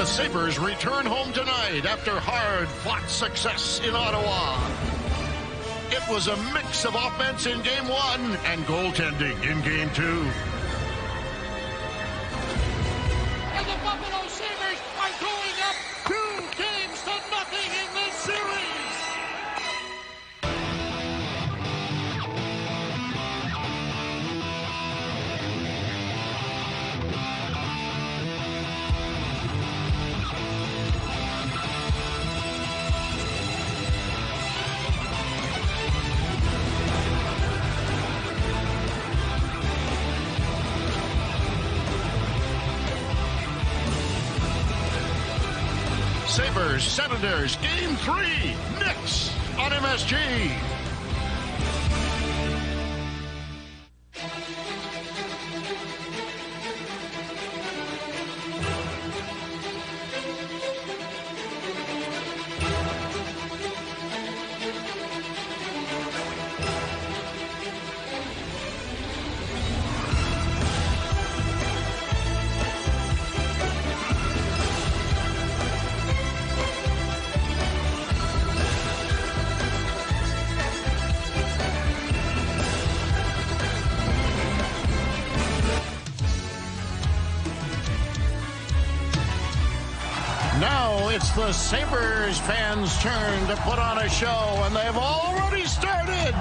Sabres return home tonight after hard-fought success in Ottawa. It was a mix of offense in Game 1 and goaltending in Game 2. And the Buffalo Sabres are going up 2-0 in this series. Sabres, Senators, Game 3, Knicks on MSG. Now it's the Sabres fans' turn to put on a show, and they've already started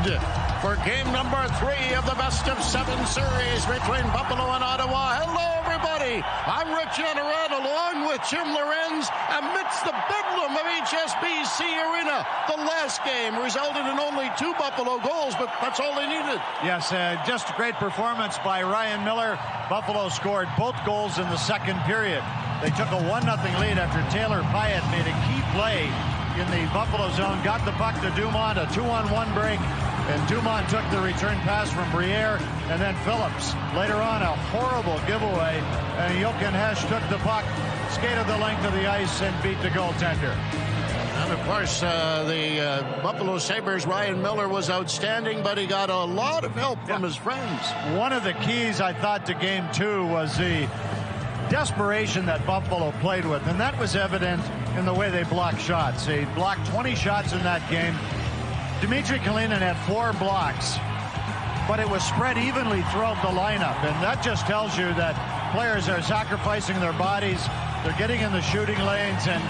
for game number 3 of the best-of-7 series between Buffalo and Ottawa. Hello, everybody. I'm Rich Yanarat, along with Jim Lorenz, amidst the bedlam of HSBC Arena. The last game resulted in only 2 Buffalo goals, but that's all they needed. Yes, just a great performance by Ryan Miller. Buffalo scored both goals in the second period. They took a 1-0 lead after Taylor Pyatt made a key play in the Buffalo zone, got the puck to Dumont, a 2-on-1 break, and Dumont took the return pass from Briere, and then Phillips. Later on, a horrible giveaway, and Jochen Hesch took the puck, skated the length of the ice, and beat the goaltender. And, of course, the Buffalo Sabres, Ryan Miller was outstanding, but he got a lot of help from his friends. One of the keys, I thought, to Game 2 was the desperation that Buffalo played with, and that was evident in the way they blocked shots. They blocked 20 shots in that game. Dmitry Kalinin had 4 blocks, but it was spread evenly throughout the lineup, and that just tells you that players are sacrificing their bodies. They're getting in the shooting lanes, and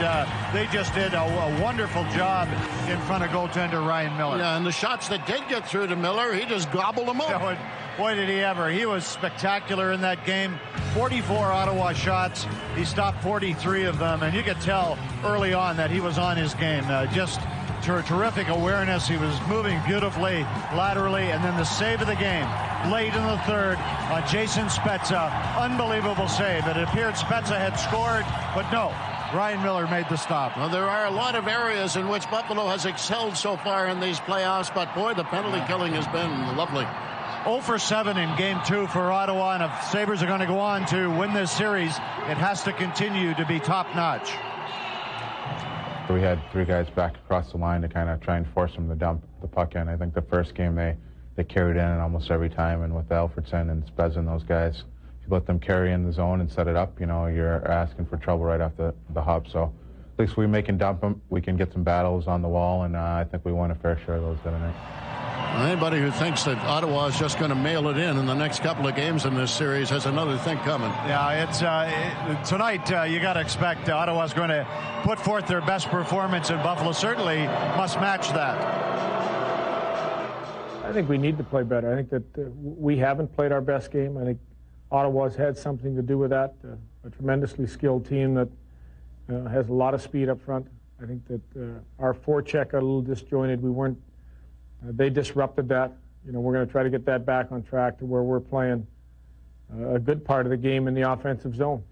they just did a wonderful job in front of goaltender Ryan Miller. Yeah, and the shots that did get through to Miller, he just gobbled them up. Boy, did he ever. He was spectacular in that game. 44 Ottawa shots. He stopped 43 of them, and you could tell early on that he was on his game. Just terrific awareness. He was moving beautifully laterally, and then the save of the game late in the third on Jason Spezza. Unbelievable save. It appeared Spezza had scored, but no. Ryan Miller made the stop. Well, there are a lot of areas in which Buffalo has excelled so far in these playoffs, but boy, the penalty killing has been lovely. 0 for 7 in Game 2 for Ottawa, and if Sabres are going to go on to win this series, it has to continue to be top-notch. We had 3 guys back across the line to kind of try and force them to dump the puck in. I think the first game they carried in almost every time, and with Alfredson and Spezza and those guys, if you let them carry in the zone and set it up, you know, you're asking for trouble right off the hop. So at least we can dump them, we can get some battles on the wall, and I think we won a fair share of those tonight. Anybody who thinks that Ottawa is just going to mail it in the next couple of games in this series has another thing coming. Yeah, it's tonight you got to expect Ottawa's going to put forth their best performance, and Buffalo certainly must match that. I think we need to play better. I think that we haven't played our best game. I think Ottawa's had something to do with that. A tremendously skilled team that has a lot of speed up front. I think that our forecheck got a little disjointed. We weren't. They disrupted that. You know, we're going to try to get that back on track to where we're playing a good part of the game in the offensive zone.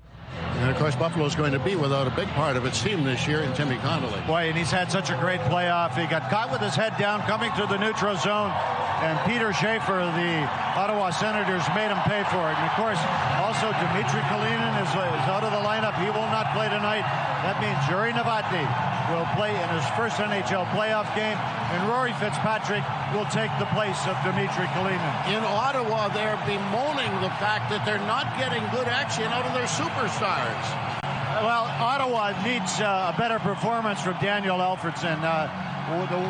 And, of course, Buffalo's going to be without a big part of its team this year in Timmy Connolly. Boy, and he's had such a great playoff. He got caught with his head down coming through the neutral zone, and Peter Schaefer, the Ottawa Senators, made him pay for it. And, of course, also Dmitry Kalinin is out of the lineup. He will not play tonight. That means Yuri Novotny will play in his first NHL playoff game, and Rory Fitzpatrick will take the place of Dmitry Kalinin. In Ottawa, they're bemoaning the fact that they're not getting good action out of their superstars. Well, Ottawa needs a better performance from Daniel Alfredson.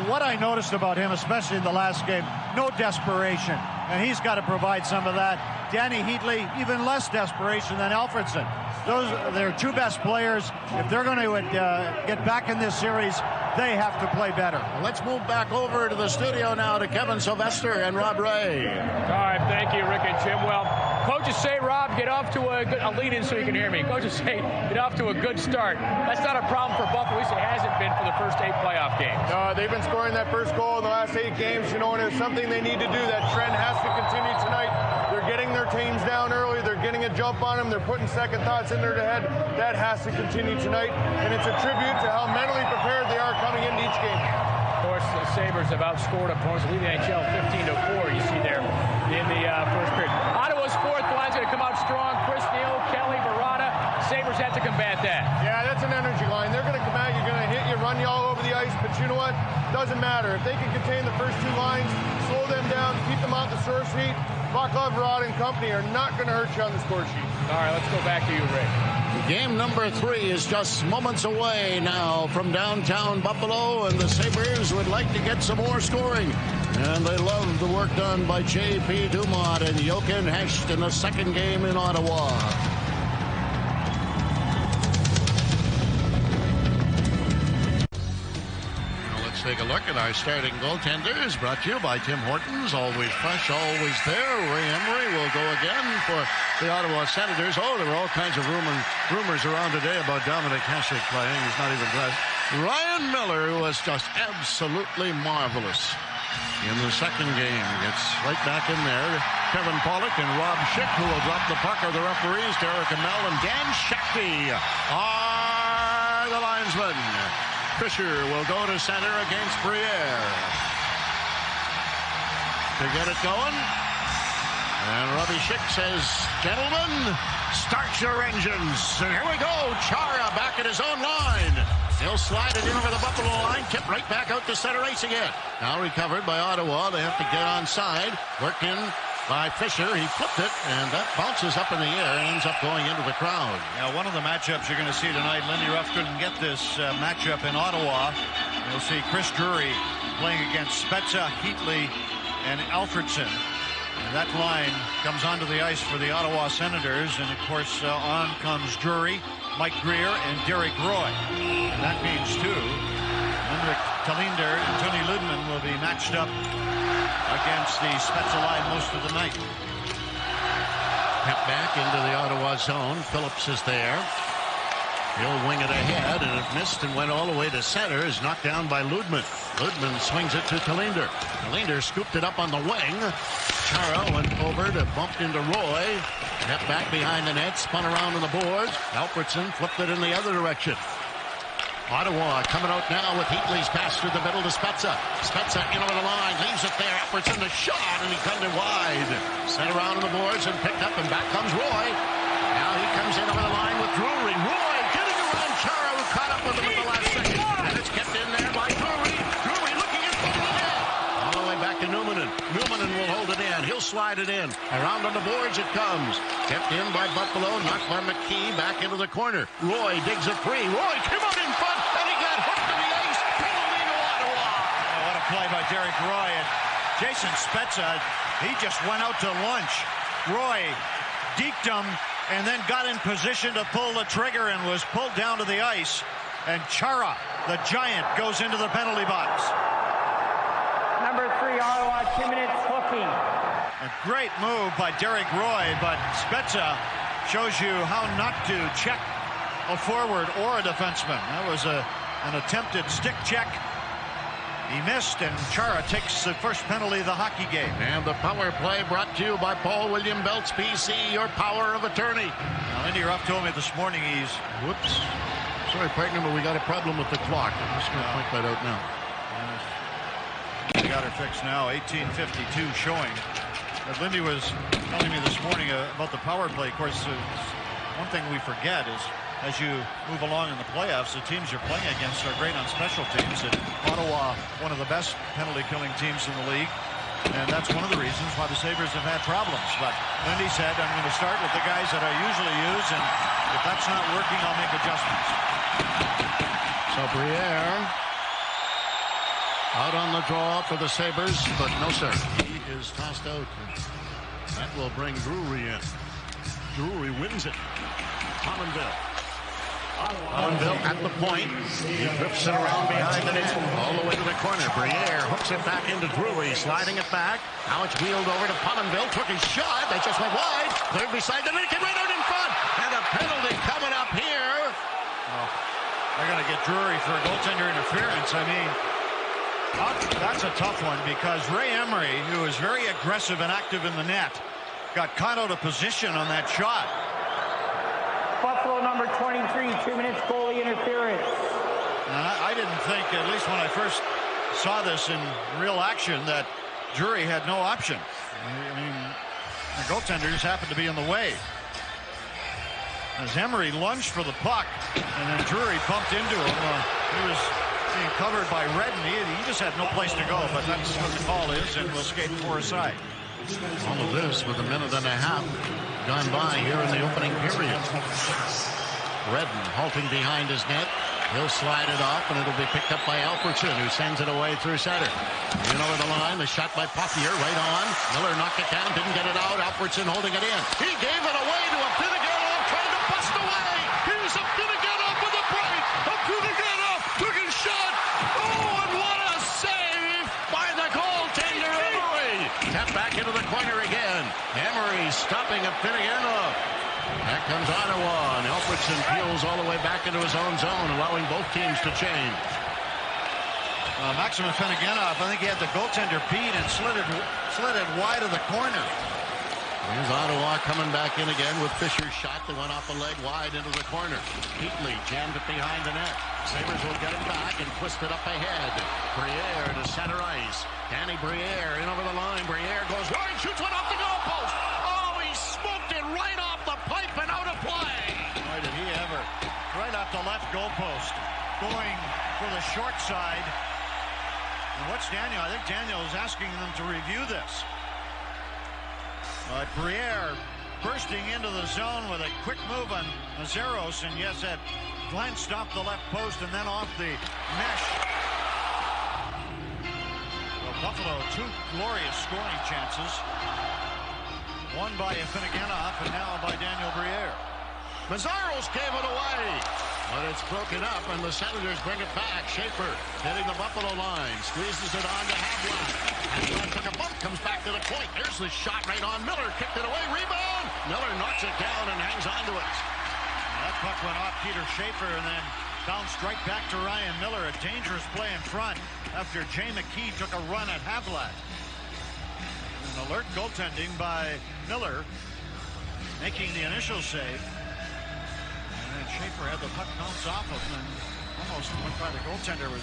What I noticed about him, especially in the last game, no desperation. And he's got to provide some of that. Danny Heatley, even less desperation than Alfredson. Those are their two best players. If they're going to get back in this series, they have to play better. Well, let's move back over to the studio now to Kevin Sylvester and Rob Ray. All right, thank you, Rick and Jim. Well, coaches say, Rob, get off to a good... I'll lean in so you can hear me. Coaches say, get off to a good start. That's not a problem for Buffalo. At least it hasn't been for the first 8 playoff games. They've been scoring that first goal in the last 8 games, and it's something they need to do. That trend has to continue tonight. They're getting their teams down early. They're getting a jump on them. They're putting second thoughts in their head. That has to continue tonight, and it's a tribute to how mentally prepared they are coming into each game. Of course, the Sabres have outscored opponents. Lead the NHL 15-4, you see there in the first period. Ottawa's fourth line's going to come out strong. Chris Neal, Kelly, Barada. Sabres have to combat that. Yeah, that's an energy line. They're going to come at you, going to hit you, run you all over the ice, but you know what? Doesn't matter. If they can contain the first 2 lines, slow them down, keep them off the source sheet, Vaclav, Barada, and company are not going to hurt you on the score sheet. All right, let's go back to you, Rick. Game number 3 is just moments away now from downtown Buffalo, and the Sabres would like to get some more scoring. And they love the work done by J.P. Dumont and Jochen Hecht in the second game in Ottawa. Take a look at our starting goaltenders, brought to you by Tim Hortons. Always fresh, always there. Ray Emery will go again for the Ottawa Senators. Oh, there were all kinds of rumors around today about Dominic Hasek playing. He's not even dressed. Ryan Miller, who was just absolutely marvelous in the second game, gets right back in there. Kevin Pollock and Rob Schick, who will drop the puck, are the referees. Derek Amell and Dan Shakti are the linesmen. Fisher will go to center against Briere to get it going. And Robbie Schick says, gentlemen, start your engines. And here we go. Chara back at his own line. He'll slide it in over the Buffalo line. Tip right back out to center ice again. Now recovered by Ottawa. They have to get onside. Worked in by Fisher. He flipped it, and that bounces up in the air and ends up going into the crowd. Now, one of the matchups you're going to see tonight, Lindy Ruff couldn't get this matchup in Ottawa. You'll see Chris Drury playing against Spezza, Heatley, and Alfredson. And that line comes onto the ice for the Ottawa Senators, and of course on comes Drury, Mike Greer, and Derek Roy. And that means too, Henrik Tallinder and Tony Ludman will be matched up against the Spezza line most of the night. Kept back into the Ottawa zone. Phillips is there. He'll wing it ahead, and it missed and went all the way to center. Is knocked down by Ludman. Ludman swings it to Tallinder. Tallinder scooped it up on the wing. Chara went over to bump into Roy. Kept back behind the net, spun around on the boards. Alfredson flipped it in the other direction. Ottawa coming out now with Heatley's pass through the middle to Spezza. Spezza in over the line, leaves it there. Alfredson the shot, and he cut it wide. Sent around on the boards and picked up, and back comes Roy. Now he comes in over the line with Drury. Roy getting around Chara, who caught up with him at the last second. And it's kept in there by Drury. Drury looking at the net. All the way back to Newmanen. Newmanen will hold it in. He'll slide it in. Around on the boards it comes. Kept in by Buffalo, knocked by McKee back into the corner. Roy digs it free. Roy came out in front, and he got hooked to the ice. Penalty to Ottawa. Oh, what a play by Derek Roy. And Jason Spezza, he just went out to lunch. Roy deked him and then got in position to pull the trigger and was pulled down to the ice. And Chara, the giant, goes into the penalty box. Number 3, Ottawa, 2 minutes hooking. A great move by Derek Roy, but Spezza shows you how not to check a forward or a defenseman. That was an attempted stick check. He missed, and Chara takes the first penalty of the hockey game. And the power play brought to you by Paul William Belts, PC, your power of attorney. Now, Lindy Ruff told me this morning he's... Whoops. Sorry, partner, but we got a problem with the clock. I'm just going to point that out now. We got her fixed now, 18:52 showing. But Lindy was telling me this morning about the power play. Of course, one thing we forget is as you move along in the playoffs, the teams you're playing against are great on special teams. And Ottawa, one of the best penalty-killing teams in the league. And that's one of the reasons why the Sabres have had problems. But Lindy said, I'm going to start with the guys that I usually use, and If that's not working, I'll make adjustments. So Briere out on the draw for the Sabres, but no, sir. He is tossed out. That will bring Drury in. Drury wins it. Pominville at the point. He whips it around behind the net, all the way to the corner. Briere hooks it back into Drury, sliding it back. Now it's wheeled over to Pominville. Took his shot. They just went wide. Cleared beside the net. Came right out in front. And a penalty coming up here. Oh, they're going to get Drury for a goaltender interference. I mean, that's a tough one because Ray Emery, who is very aggressive and active in the net, got caught out of position on that shot. Buffalo number 23, 2 minutes goalie interference. And I didn't think, at least when I first saw this in real action, that Drury had no option. I mean, the goaltender just happened to be in the way. As Emery lunged for the puck, and then Drury bumped into him. He was being covered by Redden. He just had no place to go, but that's what the call is, and we'll skate for a side. All of this with a minute and a half gone by here in the opening period. Redden halting behind his net. He'll slide it off, and it'll be picked up by Alfredson, who sends it away through center. In over the line, the shot by Pothier, right on. Miller knocked it down, didn't get it out. Alfredson holding it in. He gave it away to a Finneganov, trying to bust away. Here's a Finneganov with a break. A Finneganov took his shot. Oh, and what a save by the goaltender, Emery. Tapped back into the corner again. Emery stopping a Finneganov. Back comes Ottawa, and Alfredson peels all the way back into his own zone, allowing both teams to change. Maxim Finneganov, I think he had the goaltender beat and slid it wide of the corner. Here's Ottawa coming back in again with Fisher's shot that went off the leg wide into the corner. Heatley jammed it behind the net. Sabres will get it back and twist it up ahead. Briere to center ice. Danny Briere in over the line. Briere goes wide, shoots one off the goalpost. Oh, he smoked it right off the pipe and out of play. Boy, did he ever. Right off the left goalpost. Going for the short side. And what's Daniel? I think Daniel is asking them to review this. But Briere bursting into the zone with a quick move on Nazaros, and yes, that glanced off the left post and then off the mesh. So Buffalo, two glorious scoring chances. One by Finneganov and now by Daniel Briere. Nazaros gave it away, but it's broken up, and the Senators bring it back. Schaefer hitting the Buffalo line, squeezes it on to Havlat. Havlat took a bump, comes back to the point. There's the shot right on Miller, kicked it away, rebound. Miller knocks it down and hangs onto it. That puck went off Peter Schaefer and then bounced right back to Ryan Miller. A dangerous play in front after Jay McKee took a run at Havlat. An alert goaltending by Miller, making the initial save. And Schaefer had the puck bounce off of him and almost went by the goaltender. Was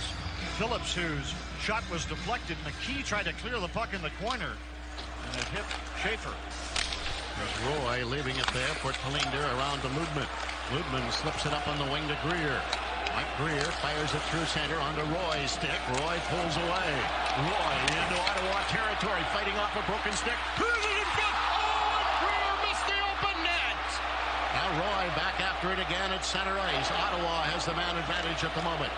Phillips, whose shot was deflected. McKee tried to clear the puck in the corner, and it hit Schaefer. There's Roy leaving it there for Talinder around to Ludman. Ludman slips it up on the wing to Greer. Mike Greer fires it through center onto Roy's stick. Roy pulls away. Roy into Ottawa territory, fighting off a broken stick. Here's it in front. Oh, and Greer missed the open net. Now Roy back after it again at center ice. Ottawa has the man advantage at the moment.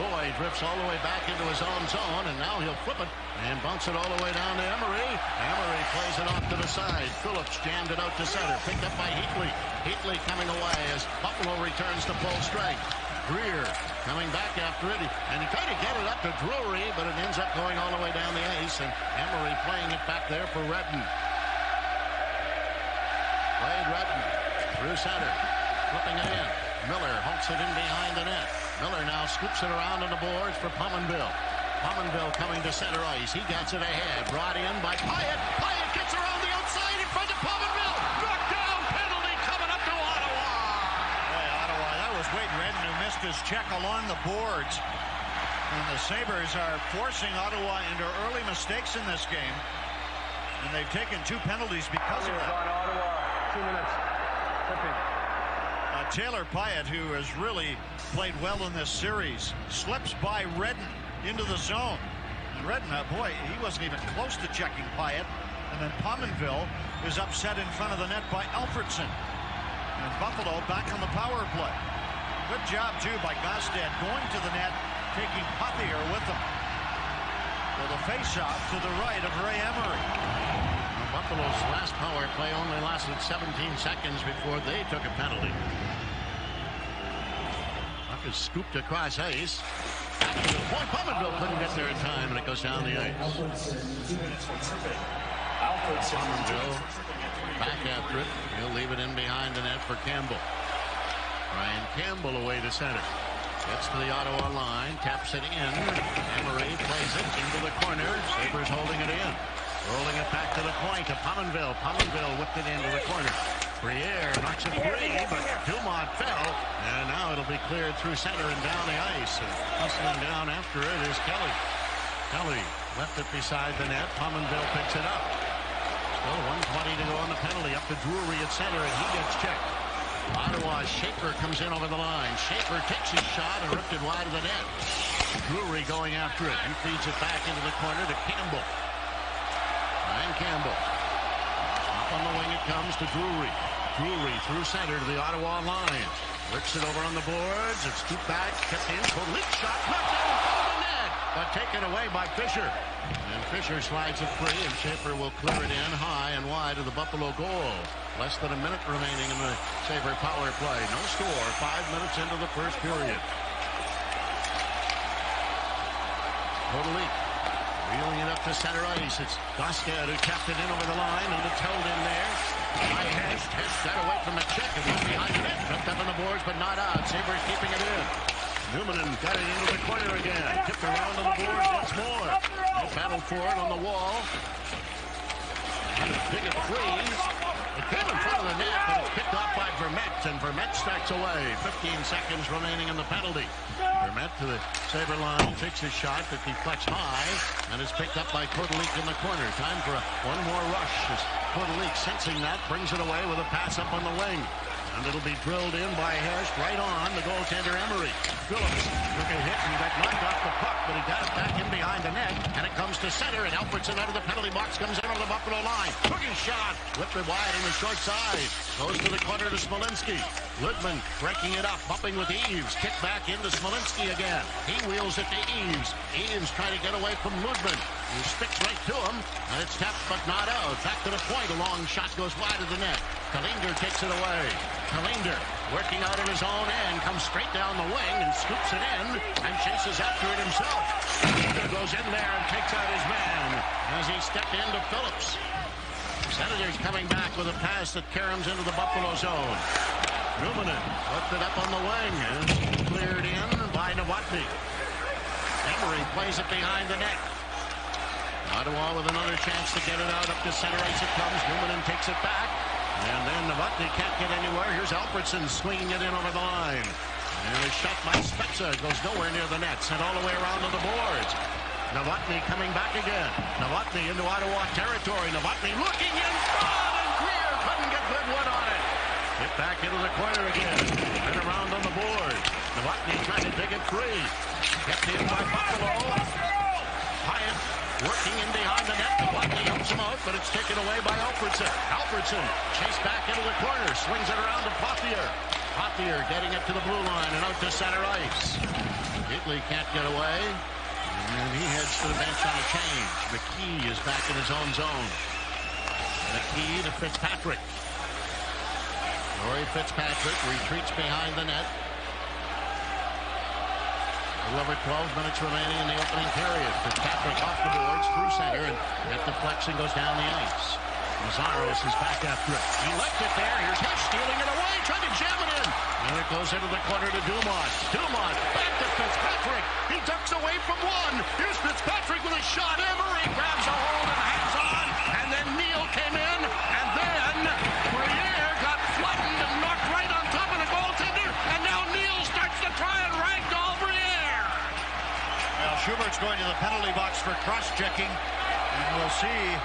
Roy drifts all the way back into his own zone, and now he'll flip it and bounce it all the way down to Emery. Emery plays it off to the side. Phillips jammed it out to center, picked up by Heatley. Heatley coming away as Buffalo returns to full strength. Greer coming back after it, and he tried to get it up to Drury, but it ends up going all the way down the ice, and Emery playing it back there for Redden. Wade Redden through center, flipping it in. Miller hunks it in behind the net. Miller now scoops it around on the boards for Pominville. Pominville coming to center ice. He gets it ahead. Brought in by Pyatt. Pyatt gets around the outside in front of Pominville. Knocked down, penalty coming up to Ottawa. Boy, Ottawa, that was Wade Redden who missed his check along the boards. And the Sabres are forcing Ottawa into early mistakes in this game. And they've taken two penalties because of that. On Ottawa, 2 minutes. Tipping. Taylor Pyatt, who has really played well in this series, slips by Redden into the zone. And Redden, boy, he wasn't even close to checking Pyatt. And then Pominville is upset in front of the net by Alfredson. And Buffalo back on the power play. Good job, too, by Gostad going to the net, taking Pothier with him. Well, the face-off to the right of Ray Emery. Well, Buffalo's last power play only lasted 17 seconds before they took a penalty. Puck is scooped across ice. Back to the point. Pominville couldn't get there in time, and it goes down the ice. Pominville back after it. He'll leave it in behind the net for Campbell. Ryan Campbell away to center. Gets to the Ottawa line, taps it in. Emery plays it into the corner. Sabres holding it in. Rolling it back to the point to Pominville. Pominville whipped it into the corner. Briere knocks it free, but Dumont fell. And now it'll be cleared through center and down the ice. And hustling down after it is Kelly. Kelly left it beside the net. Pominville picks it up. Still 1:20 to go on the penalty. Up to Drury at center, and he gets checked. Ottawa's Schaefer comes in over the line. Schaefer takes his shot and ripped it wide of the net. Drury going after it. He feeds it back into the corner to Campbell. Ryan Campbell. Up on the wing it comes to Drury. Drury through center to the Ottawa line. Works it over on the boards. It's scooped back, kept in. Leak shot, knocked down in front of the net, but taken away by Fisher. And Fisher slides it free, and Schaefer will clear it in high and wide of the Buffalo goal. Less than a minute remaining in the Sabre power play. No score. 5 minutes into the first period. Totally wheeling it up to center ice. It's Gostad who tapped it in over the line, and it's held in there. By Hess. Hess got away from the check and went behind the net. Picked up on the boards, but not out. Sabres keeping it in. Newman got it into the corner again. Tipped around on the boards once more. They battled for it on the wall. Big it freeze. It came in front of the net, but it's picked off by Vermette, and Vermette strikes away. 15 seconds remaining in the penalty. Vermette to the Sabre line, takes his shot that deflects high, and is picked up by Kotelik in the corner. Time for one more rush as Kotelik, sensing that, brings it away with a pass up on the wing. And it'll be drilled in by Hersch right on the goaltender Emery. Phillips took a hit and got knocked off the puck, but he got it back in behind the net, and it comes to center, and Alfredson out of the penalty box comes in over the Buffalo line. Took his shot, whipped it wide on the short side. Goes to the corner to Smolinski. Ludman breaking it up, bumping with Eaves. Kick back into Smolinski again. He wheels it to Eaves. Eaves trying to get away from Ludman. He sticks right to him, and it's tapped but not out. Back to the point, a long shot goes wide of the net. Kalinder takes it away. Kalinder working out on his own end, comes straight down the wing and scoops it in and chases after it himself. Kalinder goes in there and takes out his man as he stepped into Phillips. Senators coming back with a pass that caroms into the Buffalo zone. Rumanen lifted up on the wing and cleared in by Novotny. Emery plays it behind the net. Ottawa with another chance to get it out up to center ice. It comes. Rumanen takes it back. And then Novotny can't get anywhere. Here's Alfredson swinging it in over the line. And a shot by Spezza goes nowhere near the net. Sent all the way around to the boards. Novotny coming back again. Novotny into Ottawa territory. Novotny looking in front, and Greer couldn't get good wood on it. Hit back into the corner again. And around on the board. Novotny trying to dig it free. Kept in by Buffalo. Hyatt working in behind the net. Novotny helps him out, but it's taken away by Alfredson. Alfredson chased back into the corner. Swings it around to Pothier. Pothier getting it to the blue line and out to center ice. Hitley can't get away. And he heads to the bench on a change. McKee is back in his own zone. McKee to Fitzpatrick. Rory Fitzpatrick retreats behind the net. A little over 12 minutes remaining in the opening period. Fitzpatrick off the boards through center, and that deflection goes down the ice. Mazaros is back after it. He left it there. Here's Hitch stealing it away, trying to jam it in. And it goes into the corner to Dumont. Dumont back to Fitzpatrick. He ducks away from one. Here's Fitzpatrick with a shot. Emery grabs a hold and hangs on. And then Neal came in. And then Briere got flattened and knocked right on top of the goaltender. And now Neal starts to try and ragdoll Briere. Well, Schubert's going to the penalty box for cross-checking. And we'll see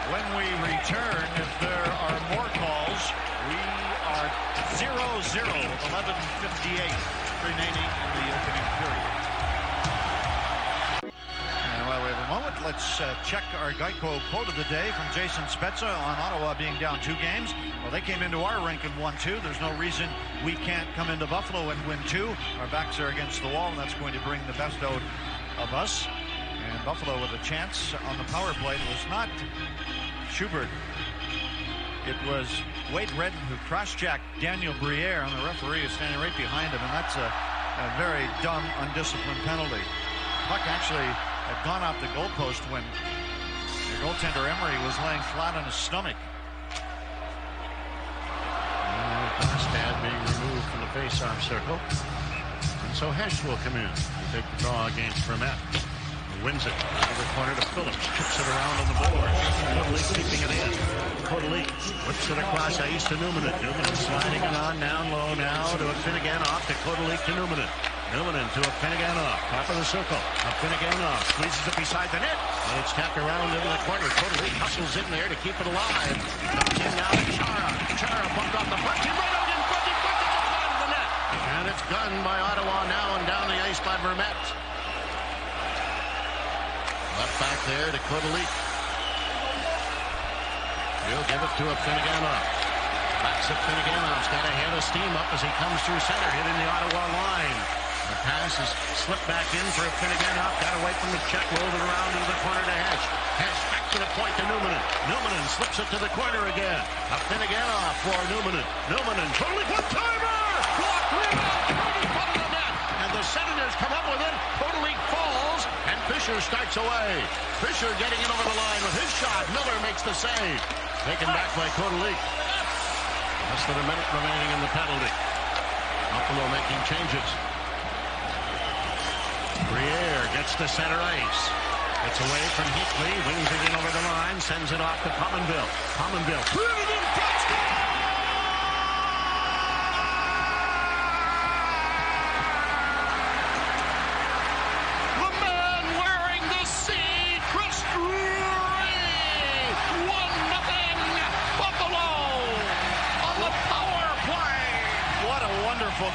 when we return if there are more calls. We are 0-0 with 11:58 remaining in the opening period. And while we have a moment let's check our Geico quote of the day from Jason Spezza on Ottawa being down 2 games. Well, they came into our rink and won 2. There's no reason we can't come into Buffalo and win 2. Our backs are against the wall, and that's going to bring the best out of us. And Buffalo with a chance on the power play. It was not Schubert. It was Wade Redden who cross-checked Daniel Briere, and the referee is standing right behind him, and that's a very dumb, undisciplined penalty. Puck actually had gone off the goalpost when the goaltender Emery was laying flat on his stomach. Pad being removed from the face-off circle. And so Hesh will come in to take the draw against Vermette. Wins it into the corner to Phillips. Chips it around on the board. Coately keeping it in. Coately whips it across ice to Newman. Newman sliding it on down low now to a Finnegan off to Coately to Newman. Newman to a Finnegan off. Top of the circle. A Finnegan off. Squeezes it beside the net. And it's tapped around into the corner. Coately hustles in there to keep it alive. Comes in now to Chara. Chara bumped off the puck. He right out in front. He puts it inside of the net. And it's gunned by Ottawa now and down the ice by Vermette. Left back there to Coately. He'll give it to a Finneganov. Backs it Finneganov's got a head of steam up as he comes through center, hitting the Ottawa line. The pass is slipped back in for a Finneganov. Got away from the check, rolled it around into the corner to Hesh. Hesh back to the point to Newman. Newman slips it to the corner again. A Finneganov for Newman. Newman totally one-timer! Blocked rebound! Totally put it on net. And the Senators come up with it. Totally falls. And Fisher starts away. Fisher getting it over the line with his shot. Miller makes the save. Taken back by Coately. Less than a minute remaining in the penalty. Buffalo making changes. Briere gets to center ice. Gets away from Heatley. Wings it in over the line. Sends it off to Pominville. Pominville. Put it in. Touchdown!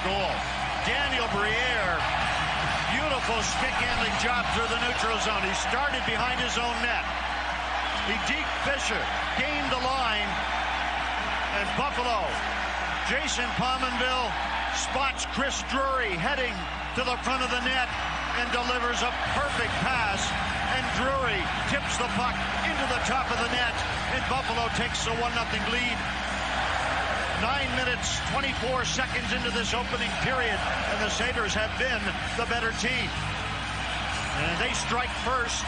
Goal. Daniel Briere, beautiful stick-handling job through the neutral zone. He started behind his own net. He deked Fisher, gained the line, and Buffalo. Jason Pominville spots Chris Drury heading to the front of the net and delivers a perfect pass. And Drury tips the puck into the top of the net, and Buffalo takes a 1-0 lead. 9 minutes, 24 seconds into this opening period, and the Sabres have been the better team. And they strike first.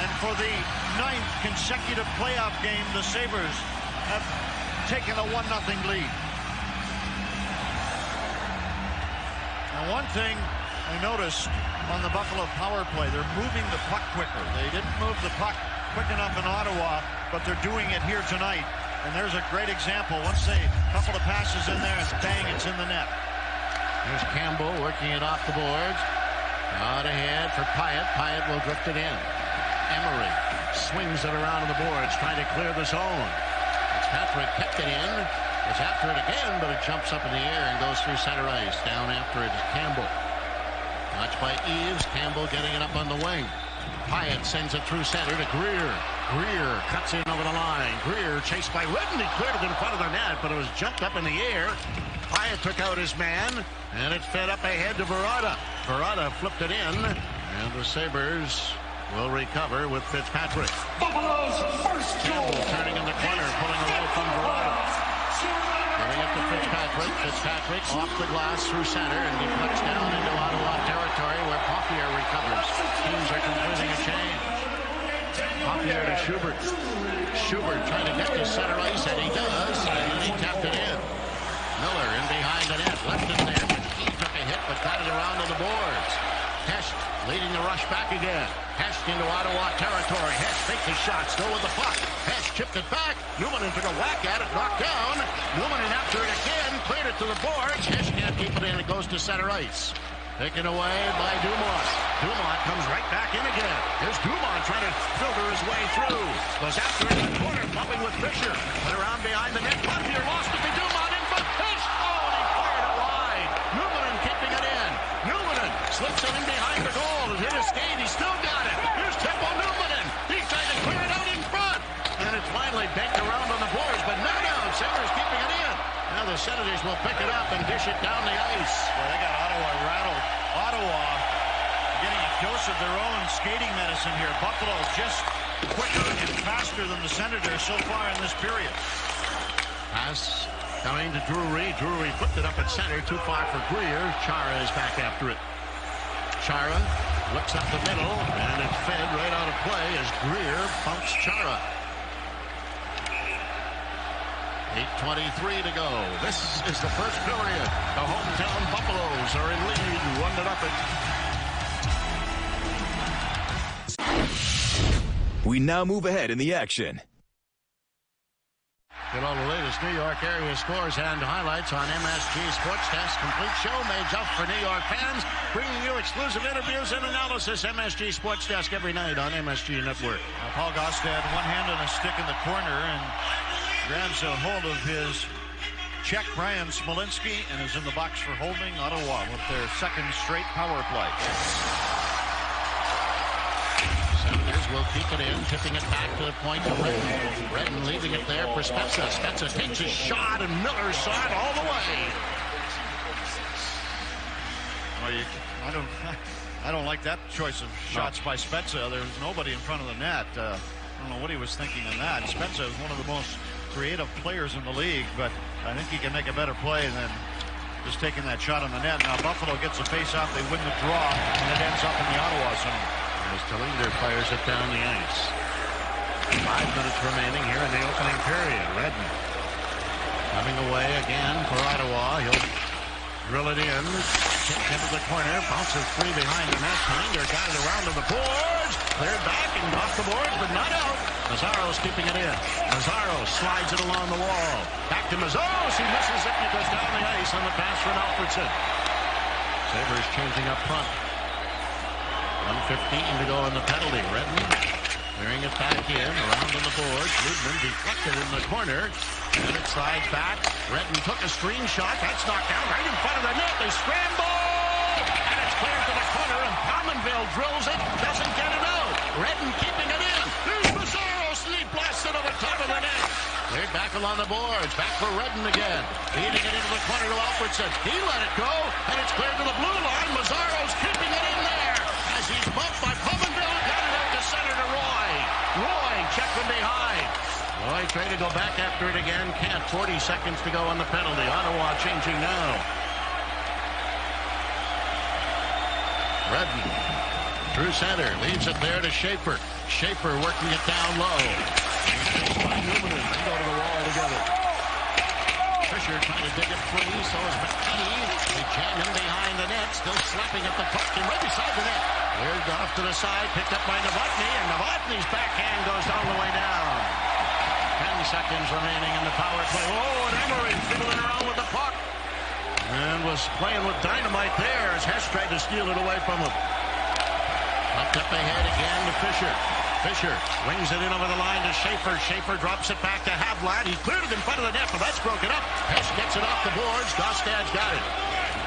And for the 9th consecutive playoff game, the Sabres have taken a 1-0 lead. Now, one thing I noticed on the Buffalo power play, they're moving the puck quicker. They didn't move the puck quick enough in Ottawa, but they're doing it here tonight. And there's a great example. Once a couple of passes in there, and bang, it's in the net. There's Campbell working it off the boards. Out ahead for Pyatt. Pyatt will drift it in. Emery swings it around the boards, trying to clear the zone. Fitzpatrick kept it in. Is after it again, but it jumps up in the air and goes through center ice. Down after it is Campbell. Watched by Eves. Campbell getting it up on the wing. Pyatt sends it through center to Greer. Greer cuts in over the line. Greer chased by Redden. He cleared it in front of the net, but it was jumped up in the air. Pyatt took out his man, and it fed up ahead to Verrata. Verrata flipped it in, and the Sabres will recover with Fitzpatrick. Buffalo's first goal. Campbell turning in the corner, pulling away from Verrata. Giving it to Fitzpatrick. Fitzpatrick off the glass through center, and he puts down into Ottawa territory where Paupier recovers. Teams are completing a change. Paupier to Schubert. Schubert trying to get to center ice, and he does, and he tapped it in. Miller in behind the net, left it there, but he took a hit, but got it around to the boards. Hest leading the rush back again. Hest into Ottawa territory. Hest takes his shot, still with the puck. Hest chipped it back. Newman took a whack at it, knocked down. Newman after it again, cleared it to the boards. Hest can't keep it in, it goes to center ice. Taken away by Dumont. Dumont comes right back in again. Here's Dumont trying to filter his way through. Goes after it in the corner, bumping with Fisher. But around behind the net, Paupier lost it to Dumont in front. Fish! Oh, and he fired it wide. Newman keeping it in. Newman slips it in behind the goal. It hit his skate. He still got it. the Senators will pick it up and dish it down the ice. Well, they got Ottawa rattled. Ottawa getting a dose of their own skating medicine here. Buffalo just quicker and faster than the Senators so far in this period. Pass coming to Drury. Drury flipped it up at center. Too far for Greer. Chara is back after it. Chara looks up the middle, and it's fed right out of play as Greer bumps Chara. 8:23 to go. This is the first period. The hometown Buffaloes are in lead 1-0. We now move ahead in the action. Get all the latest New York area scores and highlights on MSG Sports Desk. Complete show made just for New York fans, bringing you exclusive interviews and analysis. MSG Sports Desk every night on MSG Network. Paul Gaustad, one hand on a stick in the corner, and grabs a hold of his Czech Brian Smolinski and is in the box for holding Ottawa with their second straight power play. Senators will keep it in, tipping it back to the point to Redden. Redden leaving it there for Spezza. Spezza takes a shot, and Miller saw it all the way. Well, I don't like that choice of shots by Spezza. There's nobody in front of the net. I don't know what he was thinking in that. Spezza is one of the most creative players in the league, but I think he can make a better play than just taking that shot on the net. Now Buffalo gets a face-off, they win the draw, and it ends up in the Ottawa zone. As Tallinder fires it down the ice. 5 minutes remaining here in the opening period. Redden coming away again for Ottawa. He'll drill it in. Kick into the corner. Bounces free behind the net. Tallinder got it around to the boards. Cleared back and off the boards, but not out. Mazzaro's keeping it in. Mazzaro slides it along the wall. Back to Mazzaros. He misses it and it goes down the ice on the pass from Alfredson. Sabres changing up front. 1:15 to go in the penalty. Redden clearing it back in, around on the boards. Ludman deflected in the corner, and it slides back. Redden took a screen shot. That's knocked down right in front of the net. They scramble, and it's cleared to the corner, and Pominville drills it, doesn't get it out. Redden keeping it in. Here's Mazzaros, and he blasts it over top of the net. Cleared back along the boards. Back for Redden again. Feeding it into the corner to Alfredson. He let it go, and it's cleared to the blue line. Mazzaro's keeping it in there. He's bumped by Pominville. Got it out to center to Roy. Roy checked from behind. Roy trying to go back after it again. Can't. 40 seconds to go on the penalty. Ottawa changing now. Redden through center. Leaves it there to Schaefer. Schaefer working it down low. By Newman. They go to the wall together. Fisher trying to dig it free. So is McKee. They jam him behind the net. Still slapping at the puck and right beside the net. Cleared off to the side, picked up by Novotny, and Novotny's backhand goes all the way down. 10 seconds remaining in the power play. Oh, and Emery fiddling around with the puck. And was playing with dynamite there as Hess tried to steal it away from him. Pucked up ahead again to Fisher. Fisher swings it in over the line to Schaefer. Schaefer drops it back to Havlat. He cleared it in front of the net, but that's broken up. Hess gets it off the boards. Gaustad's got it.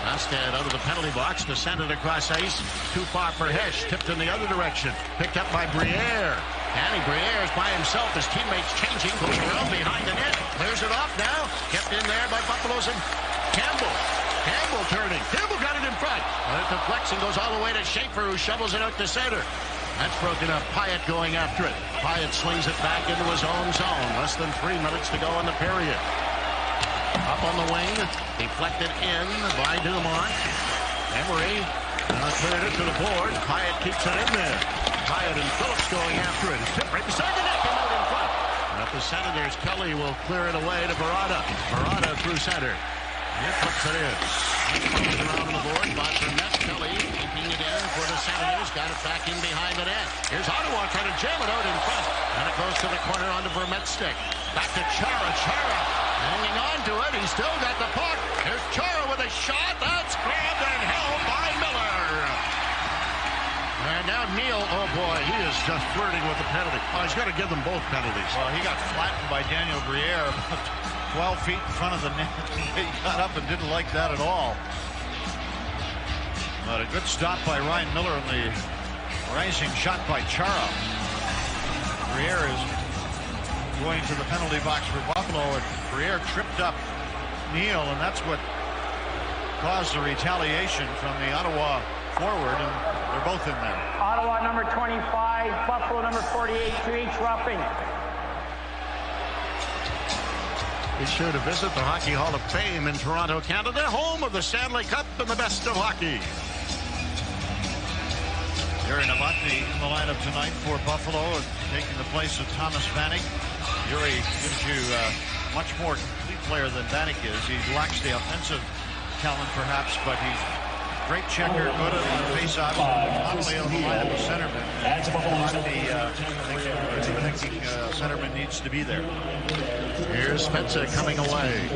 Gaustad out of the penalty box to send it across ice. Too far for Hesh. Tipped in the other direction. Picked up by Briere. Danny Briere is by himself. His teammates changing. Goes around behind the net. Clears it off now. Kept in there by Buffalo's and Campbell. Campbell turning. Campbell got it in front. It deflects and goes all the way to Schaefer, who shovels it out to center. That's broken up. Pyatt going after it. Pyatt swings it back into his own zone. Less than 3 minutes to go in the period. Up on the wing, deflected in by Dumont. Emery cleared it to the board. Pyatt keeps it in there. Pyatt and Phillips going after it. It's tipped right beside the net, came out in front. At the Senators, Kelly will clear it away to Barada. Barada through center. He puts it in. Comes around the board, but Vermette Kelly keeping it in for the Senators. Got it back in behind the net. Here's Ottawa trying to jam it out in front. And it goes to the corner onto Vermette's stick. Back to Chara. Chara hanging on to it. He's still got the puck. Here's Chara with a shot. That's grabbed and held by Miller. And now Neal, oh boy, he is just flirting with the penalty. Oh, he's got to give them both penalties. Well, he got flattened by Daniel Briere. 12 feet in front of the net. He got up and didn't like that at all. But a good stop by Ryan Miller and the rising shot by Chara. Briere is going to the penalty box for Buffalo, and Briere tripped up McNeil, and that's what caused the retaliation from the Ottawa forward, and they're both in there. Ottawa number 25, Buffalo number 48, to each roughing. Be sure to visit the Hockey Hall of Fame in Toronto, Canada, home of the Stanley Cup and the best of hockey. Yuri Novotny in the lineup tonight for Buffalo, taking the place of Thomas Vanek. Yuri gives you a much more complete player than Vanek is. He lacks the offensive talent, perhaps, but he's a great checker, good on face-offs, not only on the lineup of centerman. The centerman needs to be there. Here's Spezza coming away.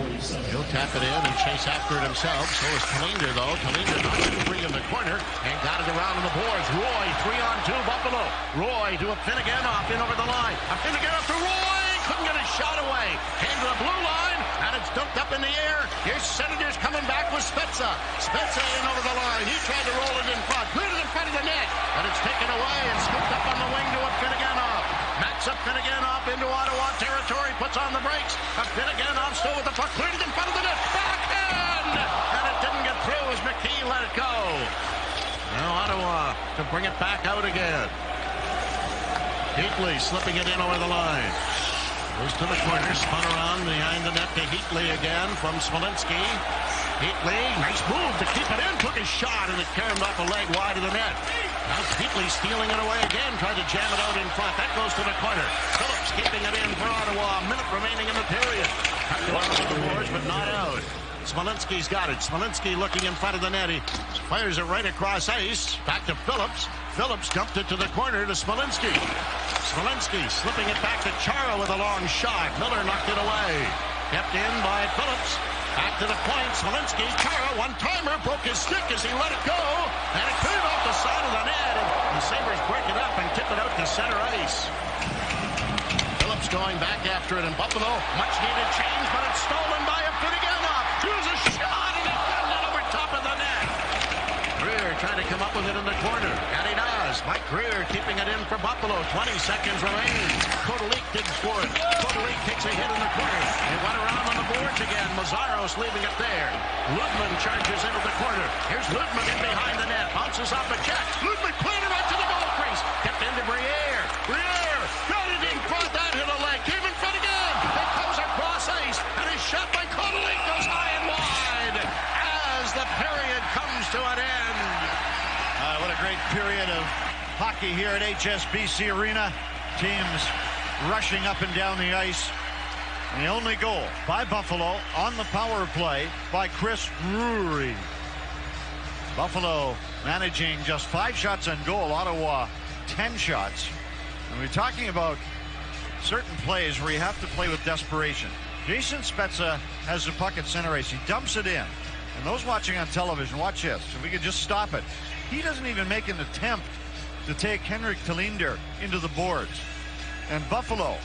He'll tap it in and chase after it himself. So is Kalinder, though. Kalinder knocks it free in the corner and got it around on the boards. Roy, 3-on-2, Buffalo. Roy to a Finnegan-off in over the line. A Finnegan-off to Roy. Couldn't get a shot away. Came to the blue line, and it's dumped up in the air. Here's Senators coming back with Spezza. Spezza in over the line. He tried to roll it in front. Cleared it in front of the net. But it's taken away and scooped up on the wing to a Finnegan-off. Match up Finnegan-off into Ottawa territory. Puts on the brakes. A Finnegan-off still with the puck. Cleared it in front of the net. Backhand! And it didn't get through as McKee let it go. Now Ottawa to bring it back out again. Heatley slipping it in over the line. Goes to the corner, spun around behind the net to Heatley again from Smolinski. Heatley, nice move to keep it in, took a shot, and it carried off a leg wide of the net. Now Heatley stealing it away again, tried to jam it out in front. That goes to the corner. Phillips keeping it in for Ottawa. A minute remaining in the period. Got on the boards, but not out. Smolinski's got it. Smolinski looking in front of the net. He fires it right across ice. Back to Phillips. Phillips dumped it to the corner to Smolinski. Smolinski slipping it back to Chara with a long shot. Miller knocked it away. Kept in by Phillips. Back to the point. Smolinski. Chara, one-timer, broke his stick as he let it go. And it cleared off the side of the net. And the Sabres break it up and tip it out to center ice. Phillips going back after it in Buffalo. Much needed change, but it's stolen by a Finnegan-off. Choose a shot, and it comes in over top of the net. Greer trying to come up with it in the corner, and he does. Mike Greer keeping it in for Buffalo. 20 seconds remaining. Kodalik did score it. Kodalik takes a hit in the corner. It went around on the boards again. Mazzaros leaving it there. Ludman charges into the corner. Here's Ludman in behind the net. Bounces off a check. Ludman cleaned it right to the ball crease. Kept into Briere. Briere got it in front. That hit a leg. Came in front again. It comes across ice. And his shot by Kodalik goes high and wide as the period comes to an end. What a great period of hockey here at HSBC Arena. Teams rushing up and down the ice. And the only goal by Buffalo on the power play by Chris Drury. Buffalo managing just 5 shots on goal. Ottawa 10 shots. And we're talking about certain plays where you have to play with desperation. Jason Spezza has the puck at center ice. He dumps it in. And those watching on television, watch this. If we could just stop it. He doesn't even make an attempt to take Henrik Kalinder into the boards. And Buffalo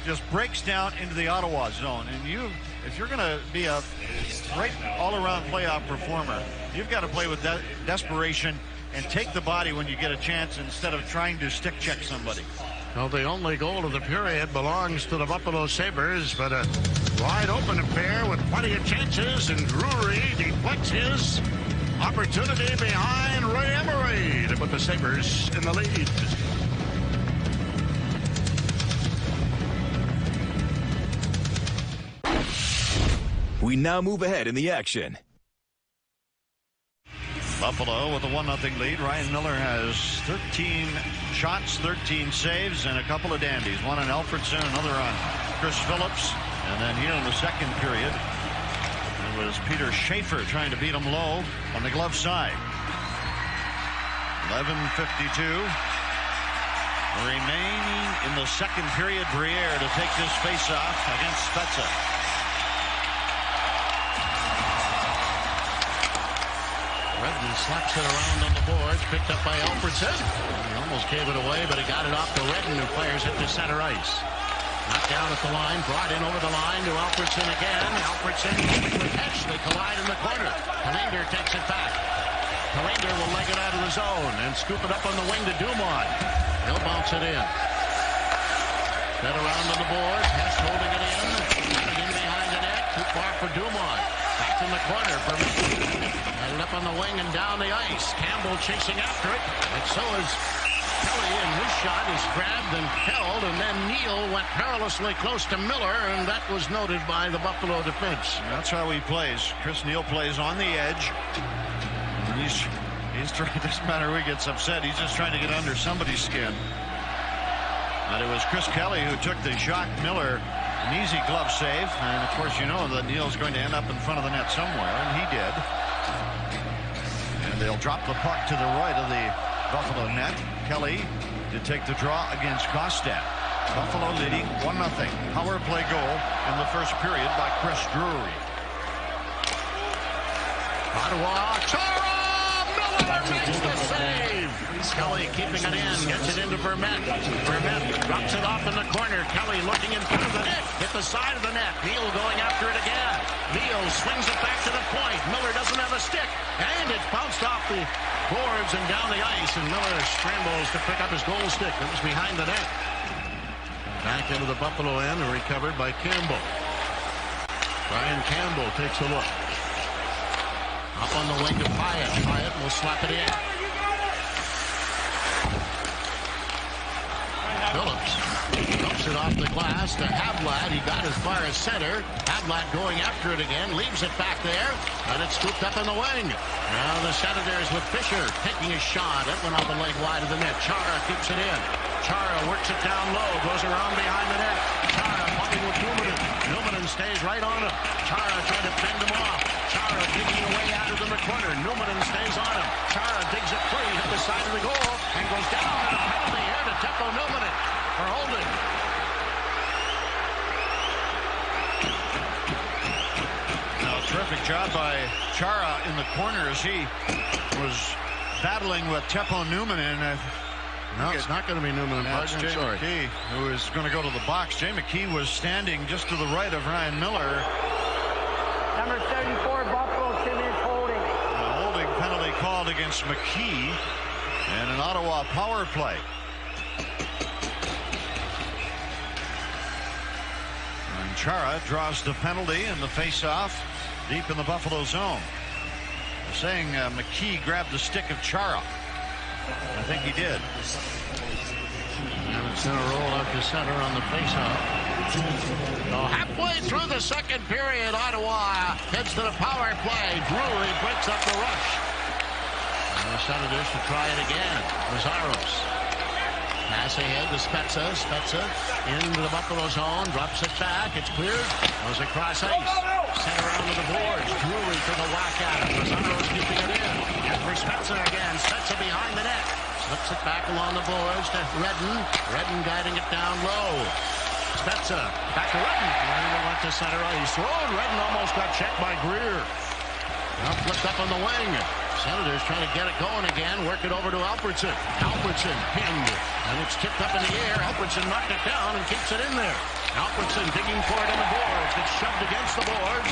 just breaks down into the Ottawa zone. And if you're going to be a great all-around playoff performer, you've got to play with desperation and take the body when you get a chance instead of trying to stick check somebody. Well, the only goal of the period belongs to the Buffalo Sabres, but a wide open affair with plenty of chances, and Drury deflects his opportunity behind Ray Emery to put the Sabres in the lead. We now move ahead in the action. Buffalo with a 1-0 lead. Ryan Miller has 13 shots, 13 saves, and a couple of dandies. One on Alfredson, another on Chris Phillips. And then here in the second period, it was Peter Schaefer trying to beat him low on the glove side. 11:52 remaining in the second period. Briere to take this face-off against Spezza. Redden slaps it around on the boards, picked up by Alfredson. He almost gave it away, but he got it off to Redden, who fires it to center ice. Knocked down at the line, brought in over the line to Alfredson again. Alfredson giving the catch. They collide in the corner. Kalinder takes it back. Kalinder will leg it out of the zone and scoop it up on the wing to Dumont. He'll bounce it in. Set around on the boards. Hess holding it in. Got it in behind the net. Too far for Dumont. Back in the corner for and up on the wing and down the ice. Campbell chasing after it. And so is Kelly, and his shot is grabbed and held, and then Neal went perilously close to Miller, and that was noted by the Buffalo defense. That's how he plays. Chris Neal plays on the edge. And he's trying, doesn't matter who he gets upset, he's just trying to get under somebody's skin. And it was Chris Kelly who took the shot. Miller, an easy glove save, and of course you know that Neal's going to end up in front of the net somewhere, and he did. And they'll drop the puck to the right of the Buffalo net. Kelly to take the draw against Kostat. Buffalo leading 1-0. Power play goal in the first period by Chris Drury. Ottawa, Chara! Miller makes the save! Kelly keeping it in, gets it into Vermette. Vermette drops it off in the corner. Kelly looking in front of the net, hit the side of the net. Neal going after it again. Neal swings it back to the point. Miller doesn't have a stick, and it's bounced off the boards and down the ice, and Miller scrambles to pick up his goal stick. It was behind the net. Back into the Buffalo end and recovered by Campbell. Brian Campbell takes a look. Up on the wing to Pyatt. Pyatt will slap it in. Phillips dumps it off the glass to Havlat. He got as far as center. Havlat going after it again. Leaves it back there. And it's scooped up in the wing. Now the Senators with Fisher taking a shot. It went off the leg wide of the net. Chara keeps it in. Chara works it down low. Goes around behind the net. Chara pumping with Newman. Newman stays right on him. Chara trying to fend him off. Chara digging away out of the corner. Newman stays on him. Chara digs it free. Hit the side of the goal. And goes down. And a penalty here to Teppo Newman for holding. Now, terrific job by Chara in the corner as he was battling with Teppo Newman. And no, it's not going to be Newman. That's Jay McKee, who is going to go to the box. Jay McKee was standing just to the right of Ryan Miller. Number 74, Buffalo, 2 minutes holding. A holding penalty called against McKee, and an Ottawa power play. And Chara draws the penalty and the face-off deep in the Buffalo zone. They're saying McKee grabbed the stick of Chara. I think he did. And it's going to roll up to center on the faceoff. So halfway through the second period, Ottawa heads to the power play. Drury breaks up the rush. And the Senators to try it again. Lazzaros. Pass ahead to Spezza. Spezza into the Buffalo zone. Drops it back. It's cleared. Goes across ice. Sent around to the boards. Drury to the whack at it. Lazzaros keeping it in. And for Spezza again. Spezza behind the net. Slips it back along the boards to Redden. Redden guiding it down low. Spezza back to Redden. And he went to center ice. Oh, Redden almost got checked by Greer. Now flipped up on the wing. Senators trying to get it going again. Work it over to Alfredson. Alfredson pinned. And it's tipped up in the air. Alfredson knocked it down and keeps it in there. Alfredson digging for it in the boards. Gets shoved against the boards.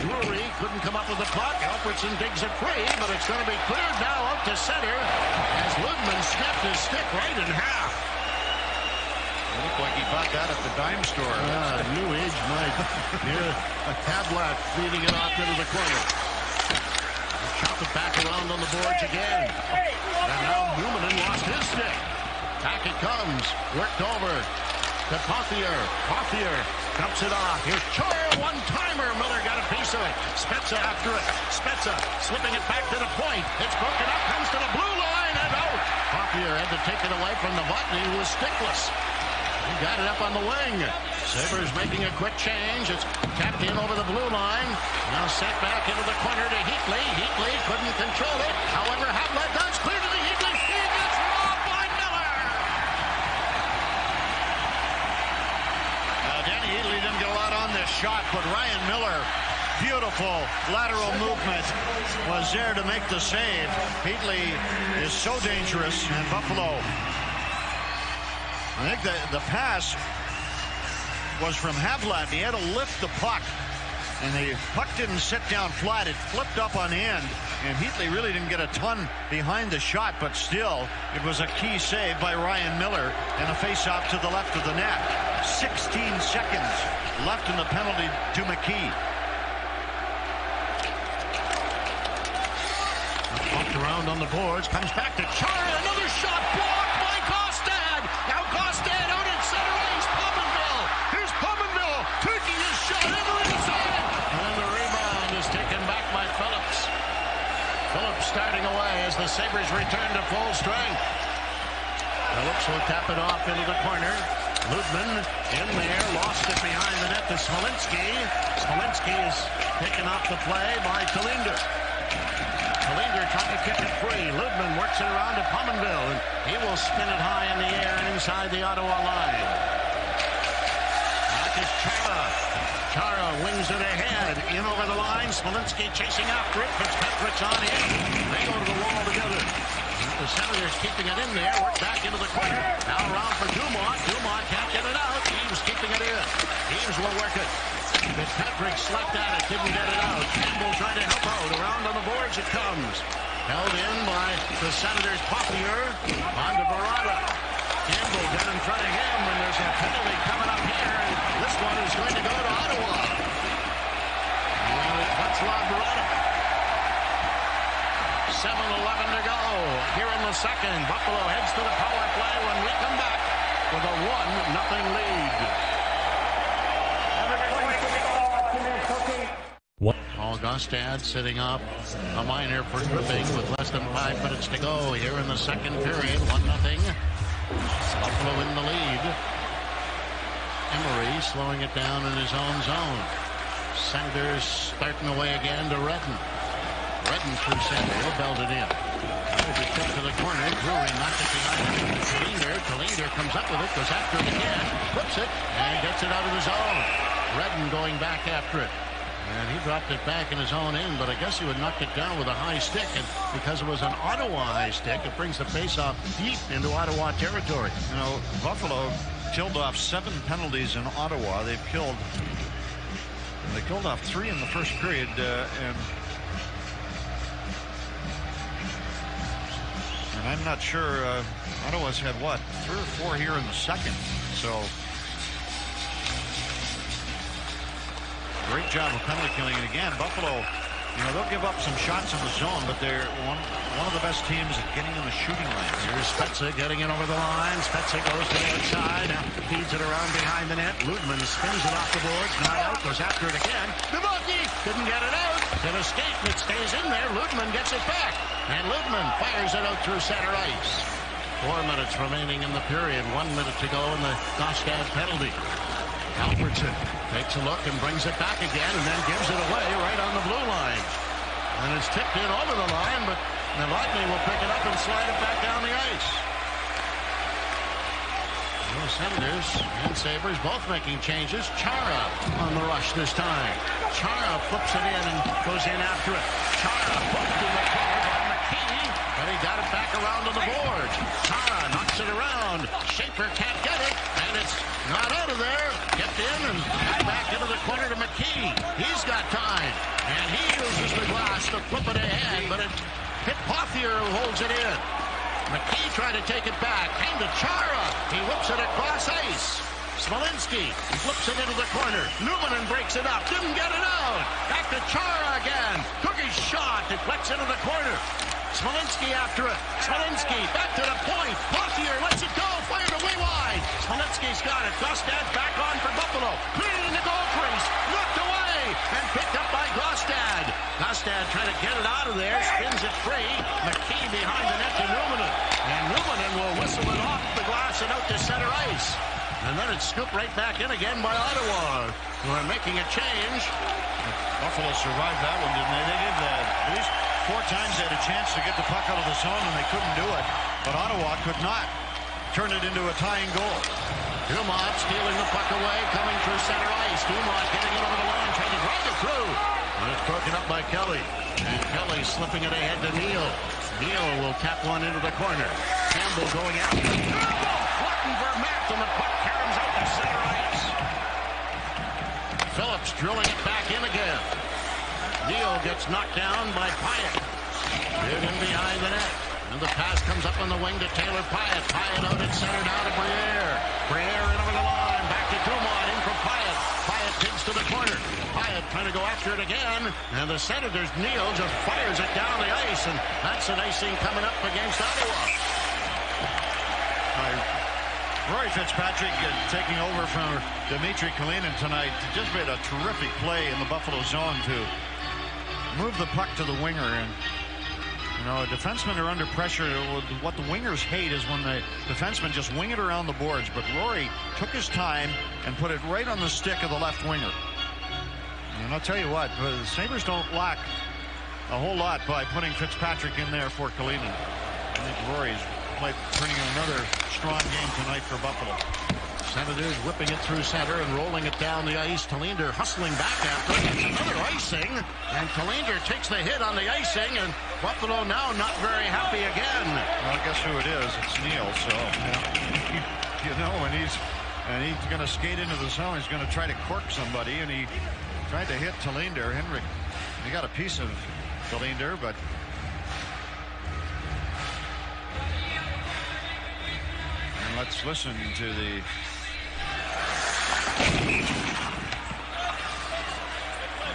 Drury couldn't come up with the puck. Alfredson digs it free, but it's going to be cleared now up to center as Ludman snapped his stick right in half. It looked like he bought that at the dime store. New Age Mike. Here, a Havlat feeding it off into the corner. Chop it back around on the boards again. And now Newman lost his stick. Back it comes. Worked over to Pothier. Pothier dumps it off. Here's Chara, one-timer. Miller got a piece of it. Spezza after it. Spezza slipping it back to the point. It's broken up. Comes to the blue line and out. Pothier had to take it away from the button. He was stickless. He got it up on the wing. Sabres making a quick change. It's tapped in over the blue line. Now sent back into the corner to Heatley. Heatley couldn't control it. However, Havlat does clear to the Heatley. He gets robbed by Miller. Danny Heatley didn't get a lot on this shot, but Ryan Miller, beautiful lateral movement, was there to make the save. Heatley is so dangerous, and Buffalo, I think the pass was from Havlat. He had to lift the puck, and the puck didn't sit down flat. It flipped up on end, and Heatley really didn't get a ton behind the shot, but still, it was a key save by Ryan Miller and a face-off to the left of the net. 16 seconds left in the penalty to McKee. around on the boards, comes back to Chara, another shot blocked by Gostad. Now Gostad out at center ice, Pominville. Here's Pominville, taking his shot over inside. And the rebound is taken back by Phillips. Phillips starting away as the Sabres return to full strength. Phillips will tap it off into the corner. Ludman in there, lost it behind the net to Smolinski. Smolinski is taken off the play by Kalinder. Kalinder trying to kick it free. Ludman works it around to Pominville, and he will spin it high in the air and inside the Ottawa line. Back is Chara. Chara wings it ahead, in over the line. Smolinski chasing after it. Fitzpatrick's on in. They go to the wall together. The Senators keeping it in there. Work back into the corner. Now around for Dumont. Dumont can't get it out. Eames keeping it in. Eames will work it. Fitzpatrick slapped at it. Didn't get it out. Campbell trying to help out. Around on the boards it comes. Held in by the Senators. Pothier on to Barada. Campbell down in front of him. And there's a penalty coming up here. And this one is going to go to Ottawa. Václav Barada. 7:11 to go here in the second. Buffalo heads to the power play when we come back with a 1-0 lead. Paul Gostad sitting up a minor for tripping with less than 5 minutes to go here in the second period. 1-0. Buffalo in the lead. Emery slowing it down in his own zone. Senators starting away again to Redden. Redden through center. He'll belt it in. To the corner. Drury knocked it behind him. Kalinder comes up with it. Goes after it again. Flips it. And gets it out of the zone. Redden going back after it. And he dropped it back in his own end. But I guess he would knock it down with a high stick. And because it was an Ottawa high stick, it brings the faceoff deep into Ottawa territory. You know, Buffalo killed off 7 penalties in Ottawa. They killed off 3 in the first period. And I'm not sure. Ottawa's had, 3 or 4 here in the second. So, great job of penalty killing. And again, Buffalo, they'll give up some shots in the zone, but they're one of the best teams at getting in the shooting lanes. Here's Spezza getting it over the line. Spezza goes to the outside. Now feeds it around behind the net. Ludman spins it off the boards. Not out. Goes after it again. Debucky didn't get it out. It escaped. It stays in there. Ludman gets it back. And Ludman fires it out through center ice. 4 minutes remaining in the period. 1 minute to go in the Gostad penalty. Alfredson takes a look and brings it back again and then gives it away right on the blue line. And it's tipped in over the line, but Novotny will pick it up and slide it back down the ice. The Senators and Sabres both making changes. Chara on the rush this time. Chara flips it in and goes in after it. Chara bumped in the corner by McKee, but he got it back around on the boards. Chara knocks it around. Schaefer can't get it, and it's not out of there. Kept in and back into the corner to McKee. He's got time, and he uses the glass to flip it ahead, but it hit Pothier, who holds it in. McKee trying to take it back. Came to Chara. He whips it across ice. Smolinski flips it into the corner. Numanen breaks it up. Didn't get it out. Back to Chara again. Took his shot. Deflects into the corner. Smolinski after it. Smolinski back to the point. Pothier lets it go. Fired away wide. Smolinski's got it. Gostad back on for Buffalo. Clearing the goal crease. Knocked away. And picked up by Gostad. Gostad trying to get it out of there. Spins it free. McKee behind the net to Numanen. And Numanen will whistle it off the glass and out to center ice. And then it's scooped right back in again by Ottawa, who are making a change. Buffalo survived that one, didn't they? They did that. At least 4 times they had a chance to get the puck out of the zone, and they couldn't do it. But Ottawa could not turn it into a tying goal. Dumont stealing the puck away, coming through center ice. Dumont getting it over the line, trying to drive it through. And it's broken up by Kelly. And Kelly slipping it ahead to Neal. Neal will tap one into the corner. Campbell going after it. Flattened Vermette, and the puck caroms out to center ice. Phillips drilling it back in again. Neal gets knocked down by Pyatt. Hit in behind the net. And the pass comes up on the wing to Taylor Pyatt. Pyatt out at center now to Briere. Briere in over the line. Back to Dumont. In for Pyatt. Pyatt digs to the corner. Pyatt trying going to go after it again. And the Senators, Neal just fires it down the ice. And that's an icing coming up against Ottawa. Roy Fitzpatrick taking over from Dmitry Kalinin tonight. Just made a terrific play in the Buffalo zone to move the puck to the winger. And you know, defensemen are under pressure. What the wingers hate is when the defensemen just wing it around the boards. But Rory took his time and put it right on the stick of the left winger. And I'll tell you what, the Sabres don't lack a whole lot by putting Fitzpatrick in there for Kalinin. I think Rory's turning another strong game tonight for Buffalo. Senators whipping it through center and rolling it down the ice. Tallinder hustling back after it. Another icing, and Tallinder takes the hit on the icing, and Buffalo now not very happy again. Well, guess who it is? It's Neal. So you know, and he's going to skate into the zone. He's going to try to cork somebody, and he tried to hit Tallinder. Henrik, he got a piece of Tallinder, but. Let's listen to the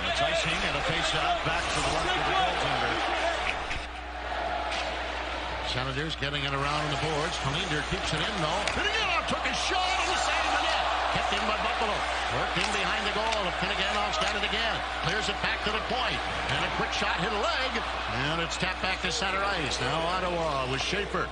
it's icing and a face-off back to the left of the goaltender. Senators getting it around the boards. Tallinder keeps it in though. Finneganov took a shot on the side of the net. Kept in by Buffalo. Worked in behind the goal. Finneganov's got it again. Clears it back to the point. And a quick shot hit a leg. And it's tapped back to center ice. Now Ottawa with Schaefer.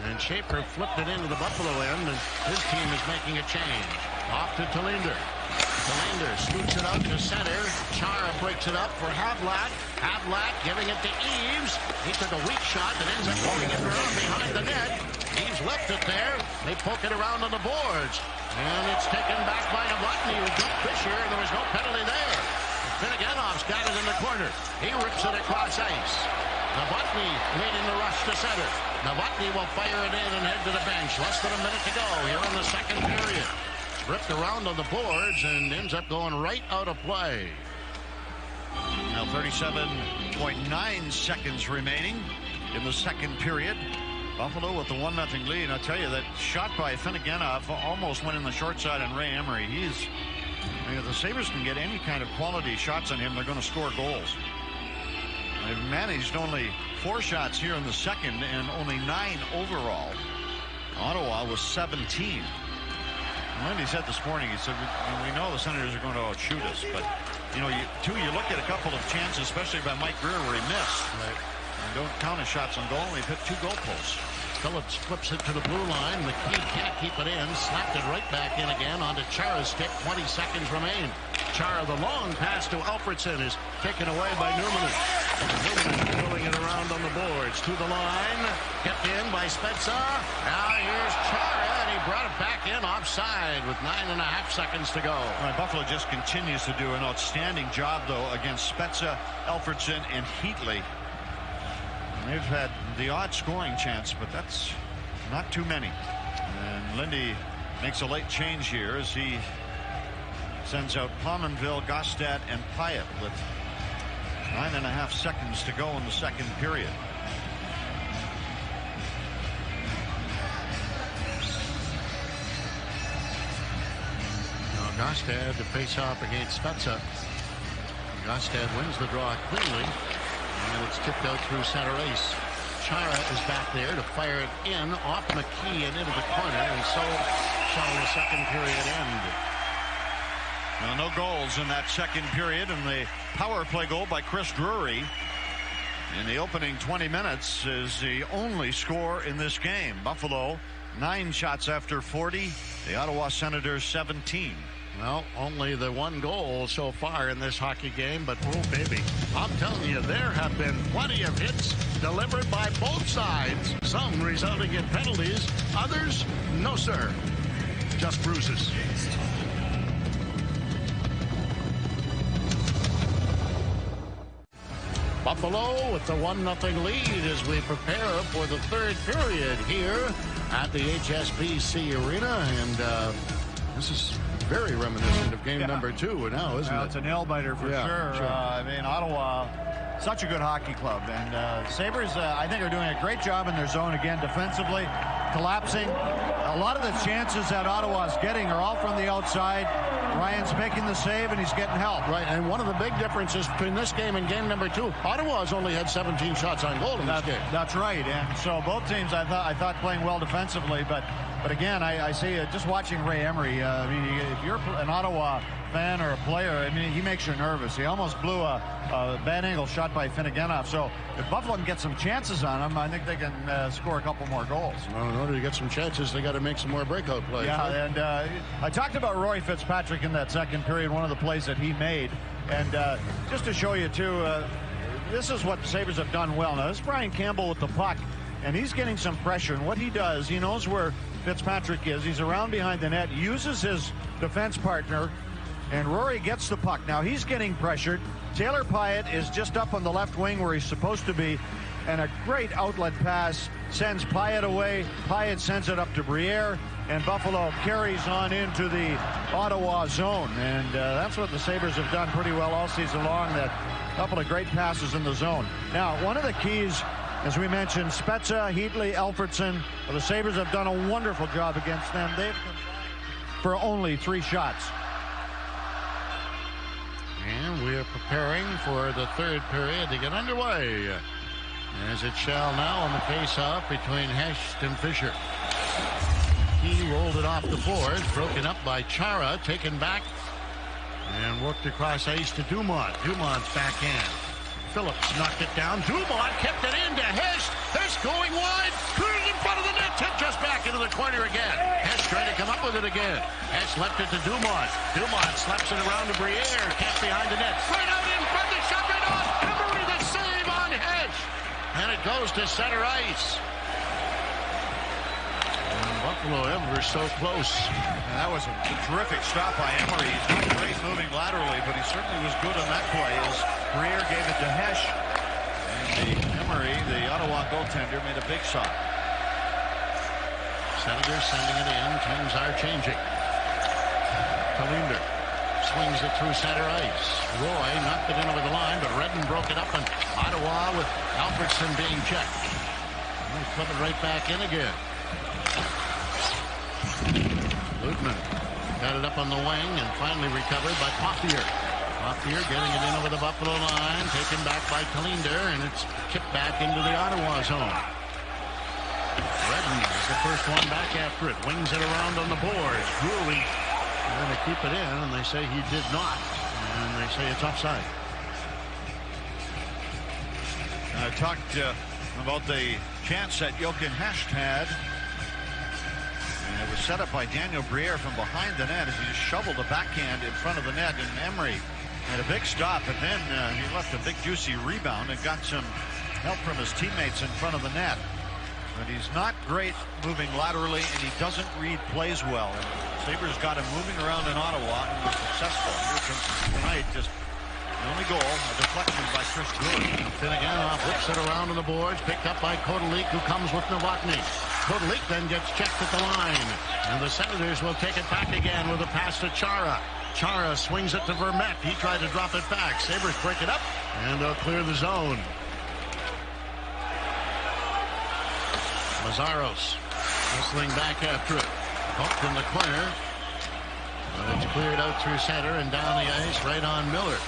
And Schaefer flipped it into the Buffalo end, and his team is making a change. Off to Tallinder. Tallinder scoots it out to center. Chara breaks it up for Havlat. Havlat giving it to Eaves. He took a weak shot that ends up going in around behind the net. Eaves left it there. They poke it around on the boards. And it's taken back by Novotny who beat Fisher. There was no penalty there. Finneganov's got it in the corner. He rips it across ice. Novotny leading the rush to center. Novotny will fire it in and head to the bench. Less than a minute to go here in the second period. Ripped around on the boards and ends up going right out of play. Now 37.9 seconds remaining in the second period. Buffalo with the 1-0 lead. I'll tell you, that shot by Finneganov almost went in the short side on Ray Emery. If the Sabres can get any kind of quality shots on him, they're going to score goals. They've managed only 4 shots here in the second and only 9 overall. Ottawa was 17. And Lindy said this morning, he said, we know the Senators are going to outshoot us, but you look at a couple of chances, especially by Mike Greer where he missed. Right. And don't count his shots on goal. He hit 2 goal posts. Phillips flips it to the blue line. McKee can't keep it in. Slapped it right back in again onto Chara's stick. 20 seconds remain. Chara, the long pass to Alfredson is taken away by Newman. Newman throwing it around on the boards. To the line. Kept in by Spezza. Now here's Chara, and he brought it back in offside with 9.5 seconds to go. Right, Buffalo just continues to do an outstanding job, though, against Spezza, Alfredson, and Heatley. They've had the odd scoring chance, but that's not too many. And Lindy makes a late change here as he sends out Pominville, Gostat, and Pyatt with 9.5 seconds to go in the second period. Now Gostat to face off against Spezza. Gostat wins the draw cleanly. And it's tipped out through center ice. Chara is back there to fire it in off McKee and into the corner, and so shall the second period end. Well, no goals in that second period, and the power play goal by Chris Drury in the opening 20 minutes is the only score in this game. Buffalo 9 shots after 40. The Ottawa Senators 17. Well, only the 1 goal so far in this hockey game, but oh baby, I'm telling you, there have been plenty of hits delivered by both sides, some resulting in penalties, others no sir, just bruises. Buffalo with the 1-0 lead as we prepare for the third period here at the HSBC Arena, and this is very reminiscent of game number 2 now, isn't it? It's a nail-biter for sure. Ottawa, such a good hockey club. And Sabres, I think, are doing a great job in their zone again defensively, collapsing, A lot of the chances that Ottawa's getting are all from the outside. Ryan's making the save, and he's getting help. Right, and one of the big differences between this game and game number 2, Ottawa's only had 17 shots on goal in this game. That's right, and so both teams I thought playing well defensively, but again, I see just watching Ray Emery. I mean, if you're an Ottawa fan or a player, I mean, he makes you nervous. He almost blew a bad angle shot by Finneganoff. So if Buffalo can get some chances on him, I think they can score a couple more goals. Well, in order to get some chances, they got to make some more breakout plays. Yeah, right? and I talked about Roy Fitzpatrick in that second period, one of the plays that he made. And just to show you, too, this is what the Sabres have done well. Now, this is Brian Campbell with the puck, and he's getting some pressure. And what he does, he knows where Fitzpatrick is. He's around behind the net, uses his defense partner, and Rory gets the puck. Now he's getting pressured. Taylor Pyatt is just up on the left wing where he's supposed to be, and a great outlet pass sends Pyatt away. Pyatt sends it up to Briere, and Buffalo carries on into the Ottawa zone. And that's what the Sabres have done pretty well all season long, that couple of great passes in the zone. Now, one of the keys, as we mentioned, Spezza, Heatley, Alfredson, the Sabres have done a wonderful job against them. They've combined for only 3 shots. And we are preparing for the third period to get underway, as it shall now on the face-off between Hest and Fisher. He rolled it off the boards, broken up by Chara, taken back, and worked across ice to Dumont. Dumont's backhand. Phillips knocked it down. Dumont kept it in to Hest. Hest going wide. Put it in front of the net. Tipped just back into the corner again. Hest trying to come up with it again. Hest left it to Dumont. Dumont slaps it around to Briere. Kept behind the net. Right out in front. The shot right on. Emery the save on Hest. And it goes to center ice. And Buffalo ever so close. And that was a terrific stop by Emery. He's not great moving laterally, but he certainly was good on that play as Briere gave it to Hesh. And Emery, the Ottawa goaltender, made a big shot. Senators sending it in. Teams are changing. Kalinder swings it through center ice. Roy knocked it in over the line, but Redden broke it up, and Ottawa with Alfredson being checked. And they flip it right back in again. Lutman got it up on the wing and finally recovered by Pothier. Pothier getting it in over the Buffalo line, taken back by Kalinder, and it's kicked back into the Ottawa zone. Redden is the first one back after it. Wings it around on the boards. Gooley trying to keep it in, and they say he did not. And they say it's offside. I talked about the chance that Jochen Hest had. And it was set up by Daniel Briere from behind the net as he just shoveled the backhand in front of the net. And Emery had a big stop, and then he left a big juicy rebound and got some help from his teammates in front of the net. But he's not great moving laterally, and he doesn't read plays well. And Sabres got him moving around in Ottawa and was successful. Here tonight, just the only goal, a deflection by Chris Drury. Finneganoff whips it around on the boards, picked up by Kotelik, who comes with Novotny. Kotelik then gets checked at the line, and the Senators will take it back again with a pass to Chara. Chara swings it to Vermette. He tried to drop it back. Sabres break it up, and they'll clear the zone. Mazzaros whistling back after it. Hooked in the corner. But it's cleared out through center and down the ice right on Miller.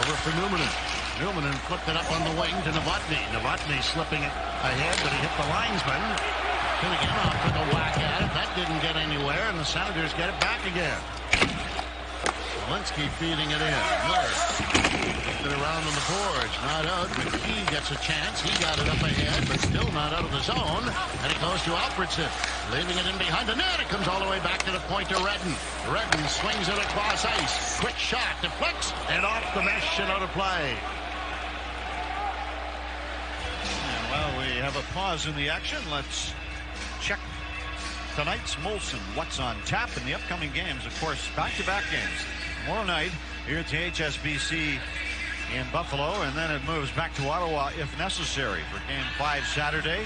Over for Numminen. Numminen flipped it up on the wing to Novotny. Novotny slipping it ahead, but he hit the linesman. Finneganoff took a whack at it. That didn't get anywhere, and the Senators get it back again. Walensky feeding it in. Miller flipped it around on the boards. Not out. McKee gets a chance. He got it up ahead, but still not out of the zone. And it goes to Alfredson. Leaving it in behind the net. It comes all the way back to the point to Redden. Redden swings it across ice. Quick shot, deflects, and off the mesh and out of play. And well, we have a pause in the action. Let's check tonight's Molson. What's on tap in the upcoming games? Of course, back-to-back games. Tomorrow night here at the HSBC in Buffalo, and then it moves back to Ottawa if necessary for Game 5 Saturday.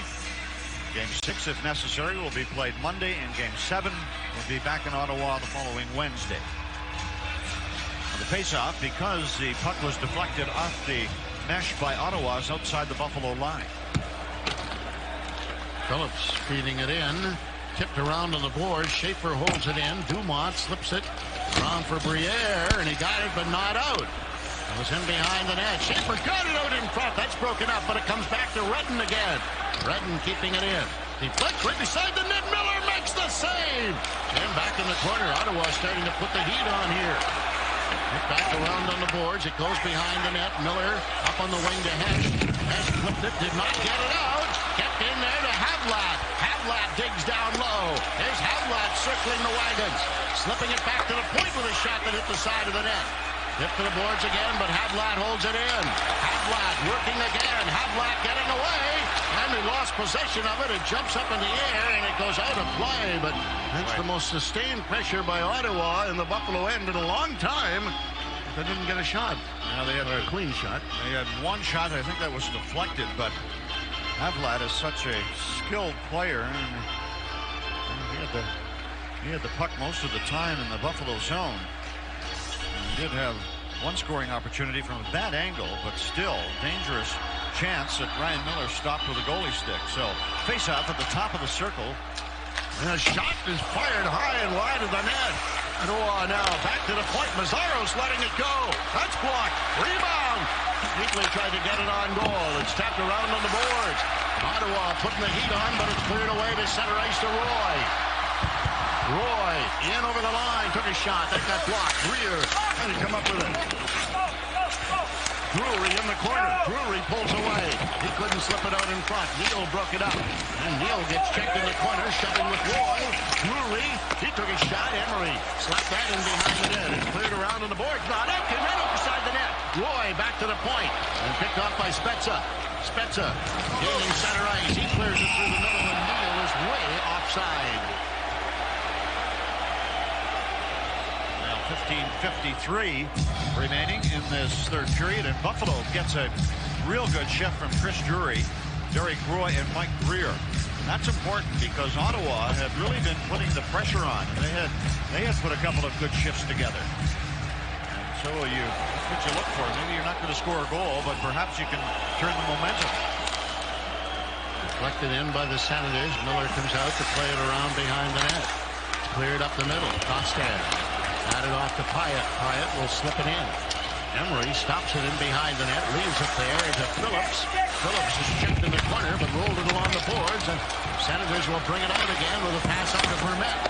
Game 6, if necessary, will be played Monday, and Game 7 will be back in Ottawa the following Wednesday. On the face-off, because the puck was deflected off the mesh by Ottawa, is outside the Buffalo line. Phillips feeding it in. Tipped around on the board. Schaefer holds it in. Dumont slips it around for Briere, and he got it, but not out. It was in behind the net. Schaefer got it out in front. That's broken up, but it comes back to Redden again. Redden keeping it in. Deflects right beside the net. Miller makes the save. And back in the corner. Ottawa starting to put the heat on here. Hit back around on the boards. It goes behind the net. Miller up on the wing to Hesh. Hesh flipped it. Did not get it out. Kept in there to Havlat. Havlat digs down low. There's Havlat circling the wagons. Slipping it back to the point with a shot that hit the side of the net. Hit to the boards again, but Havlat holds it in. Havlat working again. Havlat getting away. And he lost possession of it. It jumps up in the air, and it goes out of play. But that's the most sustained pressure by Ottawa in the Buffalo end in a long time. They didn't get a shot. Now they had a clean shot. They had one shot. I think that was deflected, but Havlat is such a skilled player. And he had the puck most of the time in the Buffalo zone. He did have one scoring opportunity from that angle, but still dangerous chance that Ryan Miller stopped with a goalie stick. So face off at the top of the circle. And a shot is fired high and wide of the net. Ottawa now back to the point. Mazzaro's letting it go. That's blocked. Rebound. Heatley tried to get it on goal. It's tapped around on the boards. Ottawa putting the heat on, but it's cleared away to center ice to Roy. Roy in over the line, took a shot, that got blocked. Greer trying to come up with it. Drury in the corner. Drury pulls away. He couldn't slip it out in front. Neal broke it up. And Neal gets checked in the corner, shoving with Roy. Drury, he took a shot. Emery slapped that in behind the net. It's cleared around on the boards. Not out, came right up beside the net. Roy back to the point. And picked off by Spezza. Spezza gaining center ice. He clears it through the middle, and Neal is way offside. 15:53 remaining in this third period, and Buffalo gets a real good shift from Chris Drury, Derek Roy, and Mike Greer. And that's important because Ottawa had really been putting the pressure on. They had put a couple of good shifts together. And so that's what you look for. Maybe you're not going to score a goal, but perhaps you can turn the momentum. Deflected in by the Senators. Miller comes out to play it around behind the net. It's cleared up the middle. Kostan. Added off to Pyatt. Pyatt will slip it in. Emery stops it in behind the net, leaves it there to Phillips. Phillips is checked in the corner, but rolled it along the boards, and Senators will bring it out again with a pass up to Vermette.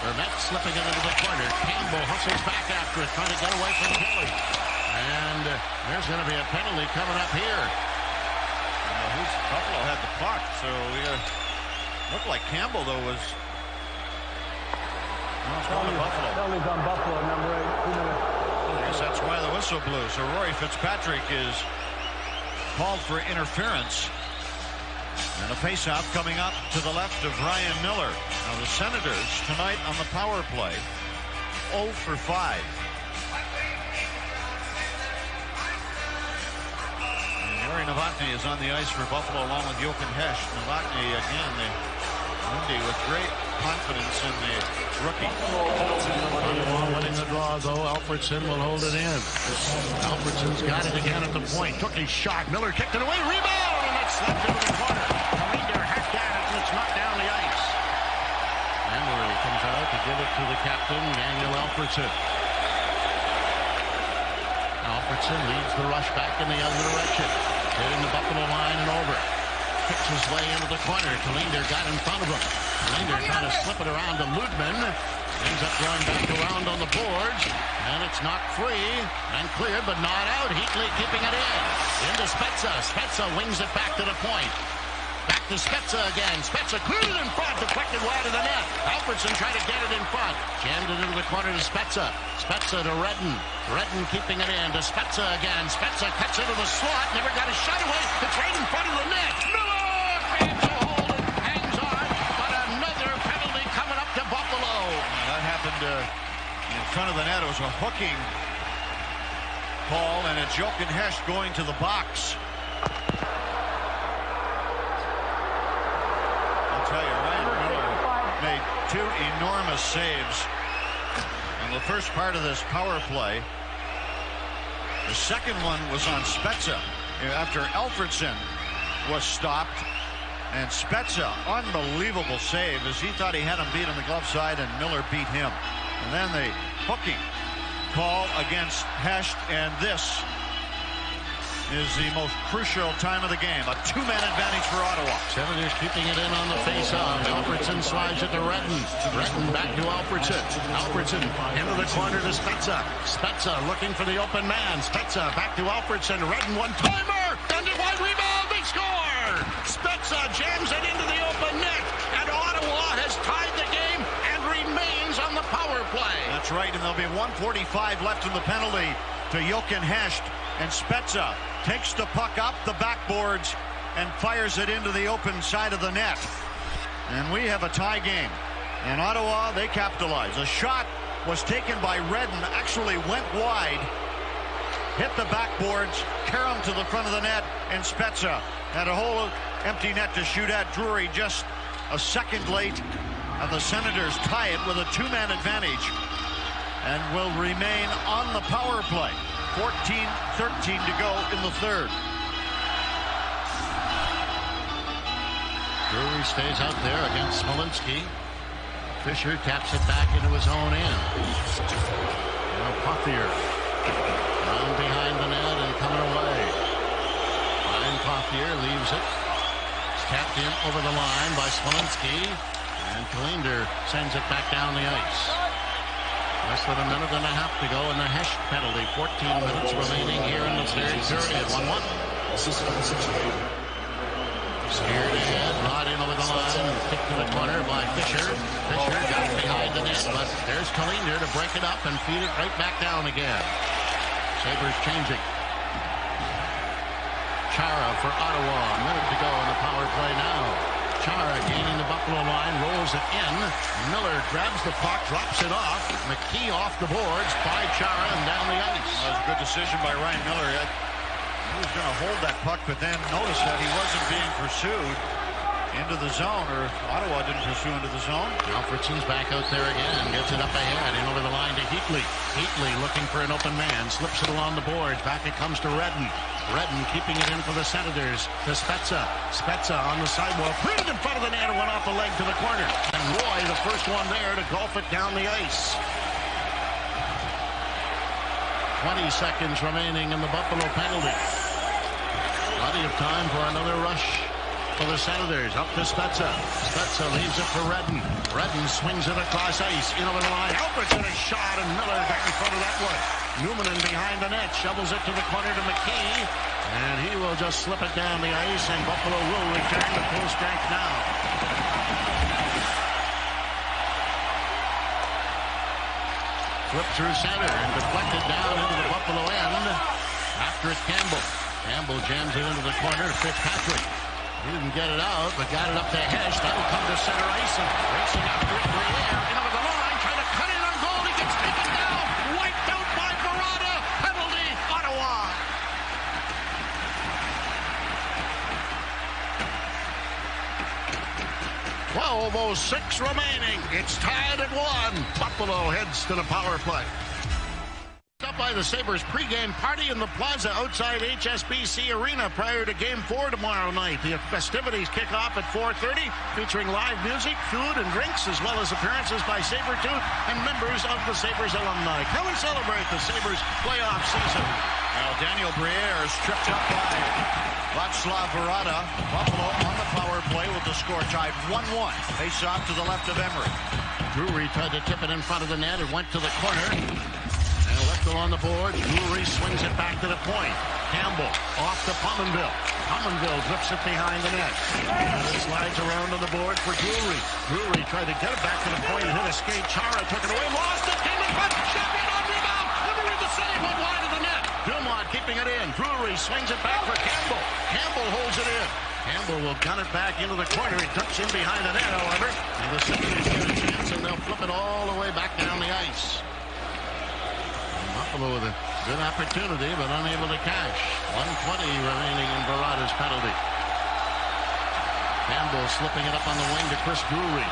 Vermette slipping it into the corner. Campbell hustles back after it, trying to get away from Kelly. And there's going to be a penalty coming up here. Buffalo had the puck, so looked like Campbell, though, was... Penalties on Buffalo, number 8. I guess that's why the whistle blew. So Rory Fitzpatrick is called for interference. And a faceoff coming up to the left of Ryan Miller. Now the Senators tonight on the power play, 0 for 5. And Yuri Novotny is on the ice for Buffalo along with Jochen Hesh. Novotny again, the Wendy with great confidence in the rookie. Winning the draw, though. Alfredson will hold it in. Alfredson's got it again at the point. Took his shot. Miller kicked it away. Rebound! And it slipped into the corner. Kalinder hacked at it, and it's knocked down the ice. Emery comes out to give it to the captain, Daniel Alfredson. Alfredson leads the rush back in the other direction. Hitting the Buffalo line and over. Kicks his way into the corner. Kalinder got in front of him. Kalinder trying to slip it around to Ludman. Ends up going back around on the boards. And it's knocked free and cleared, but not out. Heatley keeping it in. Into Spezza. Spezza wings it back to the point. Back to Spezza again. Spezza cleared it in front. Deflected wide of the net. Alfredson tried to get it in front. Jammed it into the corner to Spezza. Spezza to Redden. Redden keeping it in to Spezza again. Spezza cuts into the slot. Never got a shot away. It's right in front of the net. Miller grabs a hold and hangs on. But another penalty coming up to Buffalo. That happened in front of the net. It was a hooking call, and it's Jochen Hesh going to the box. I'll tell you, Ryan Miller made 2 enormous saves in the first part of this power play. The second one was on Spezza after Alfredson was stopped, And Spezza, unbelievable save, as he thought he had him beat on the glove side, and Miller beat him. And then the hooking call against Hesht, and this is the most crucial time of the game. A two-man advantage for Ottawa. Senators keeping it in on the face-off. Alfredson slides it to Redden. Redden back to Alfredson. Alfredson into the corner to Spezza. Spezza looking for the open man. Spezza back to Alfredson. Redden one-timer. And a wide rebound. They score. Spezza jams it into the open net. And Ottawa has tied the game and remains on the power play. That's right, and there'll be 1:45 left in the penalty to Jochen Hesht. And Spezza takes the puck up the backboards and fires it into the open side of the net. And we have a tie game. And Ottawa, they capitalize. A shot was taken by Redden, actually went wide, hit the backboards, Karam to the front of the net, and Spezza had a whole empty net to shoot at. Drury just a second late, and the Senators tie it with a two-man advantage and will remain on the power play. 14-13 to go in the third. Drury stays out there against Smolinski. Fisher taps it back into his own end. Now Pothier around behind the net and coming away. Ryan Pothier leaves it. It's tapped in over the line by Smolinski. And Kalinder sends it back down the ice. Less than a minute and a half to go in the Hesht penalty. 14 minutes remaining here in the third period. 1-1. Steered ahead, brought in over the line, kicked to the corner by Fisher. Fisher got behind the net, but there's Kalinder to break it up and feed it right back down again. Sabres changing. Chara for Ottawa. A minute to go in the power play now. Chara gaining the Buffalo line, rolls it in. Miller grabs the puck, drops it off. McKee off the boards by Chara and down the ice. That was a good decision by Ryan Miller. He was going to hold that puck, but then notice that he wasn't being pursued into the zone, or Ottawa didn't pursue into the zone. Alfredson's back out there again, gets it up ahead and over the line to Heatley. Heatley looking for an open man, slips it along the boards. Back it comes to Redden. Redden keeping it in for the Senators to Spezza. Spezza on the sidewalk, put it in front of the net and went off the leg to the corner. And Roy, the first one there to golf it down the ice. 20 seconds remaining in the Buffalo penalty. Plenty of time for another rush for the Senators. Up to Spezza. Spezza leaves it for Redden. Redden swings it across ice. In over the line. Alfredson a shot, and Miller got in front of that one. Newman behind the net. Shovels it to the corner to McKee. And he will just slip it down the ice, and Buffalo will return to full strength now. Flip through center and deflected down into the Buffalo end. After it, Campbell. Campbell jams it into the corner to Fitzpatrick. He didn't get it out, but got it up to Hesht. That'll come to center ice, and racing after it, Briere in over the line, trying to cut in on goal. He gets taken down, wiped out by Barada. Penalty, Ottawa. .12:06 remaining. It's tied at 1. Buffalo heads to the power play. Up by the Sabres pregame party in the plaza outside HSBC Arena prior to Game 4 tomorrow night. The festivities kick off at 4:30, featuring live music, food, and drinks, as well as appearances by Sabretooth and members of the Sabres alumni. Come and celebrate the Sabres playoff season. Now Daniel Briere is tripped up by Václav Barada. Buffalo on the power play with the score tied 1-1. Face off to the left of Emery. Drury tried to tip it in front of the net. It went to the corner. And left on the board. Drury swings it back to the point. Campbell off to Pominville. Pominville drips it behind the net. And it slides around on the board for Drury. Drury tried to get it back to the point. Hit a skate. Chara took it away. Lost it. Came in front. Shot right on rebound. Never read the save. Went wide of the net. Dumont keeping it in. Drury swings it back for Campbell. Campbell holds it in. Campbell will gun it back into the corner. He ducks in behind the net, however. And the Senators get a chance, and they'll flip it all the way back down the ice. Buffalo with a good opportunity, but unable to cash. 1:20 remaining in Barada's penalty. Campbell slipping it up on the wing to Chris Drury.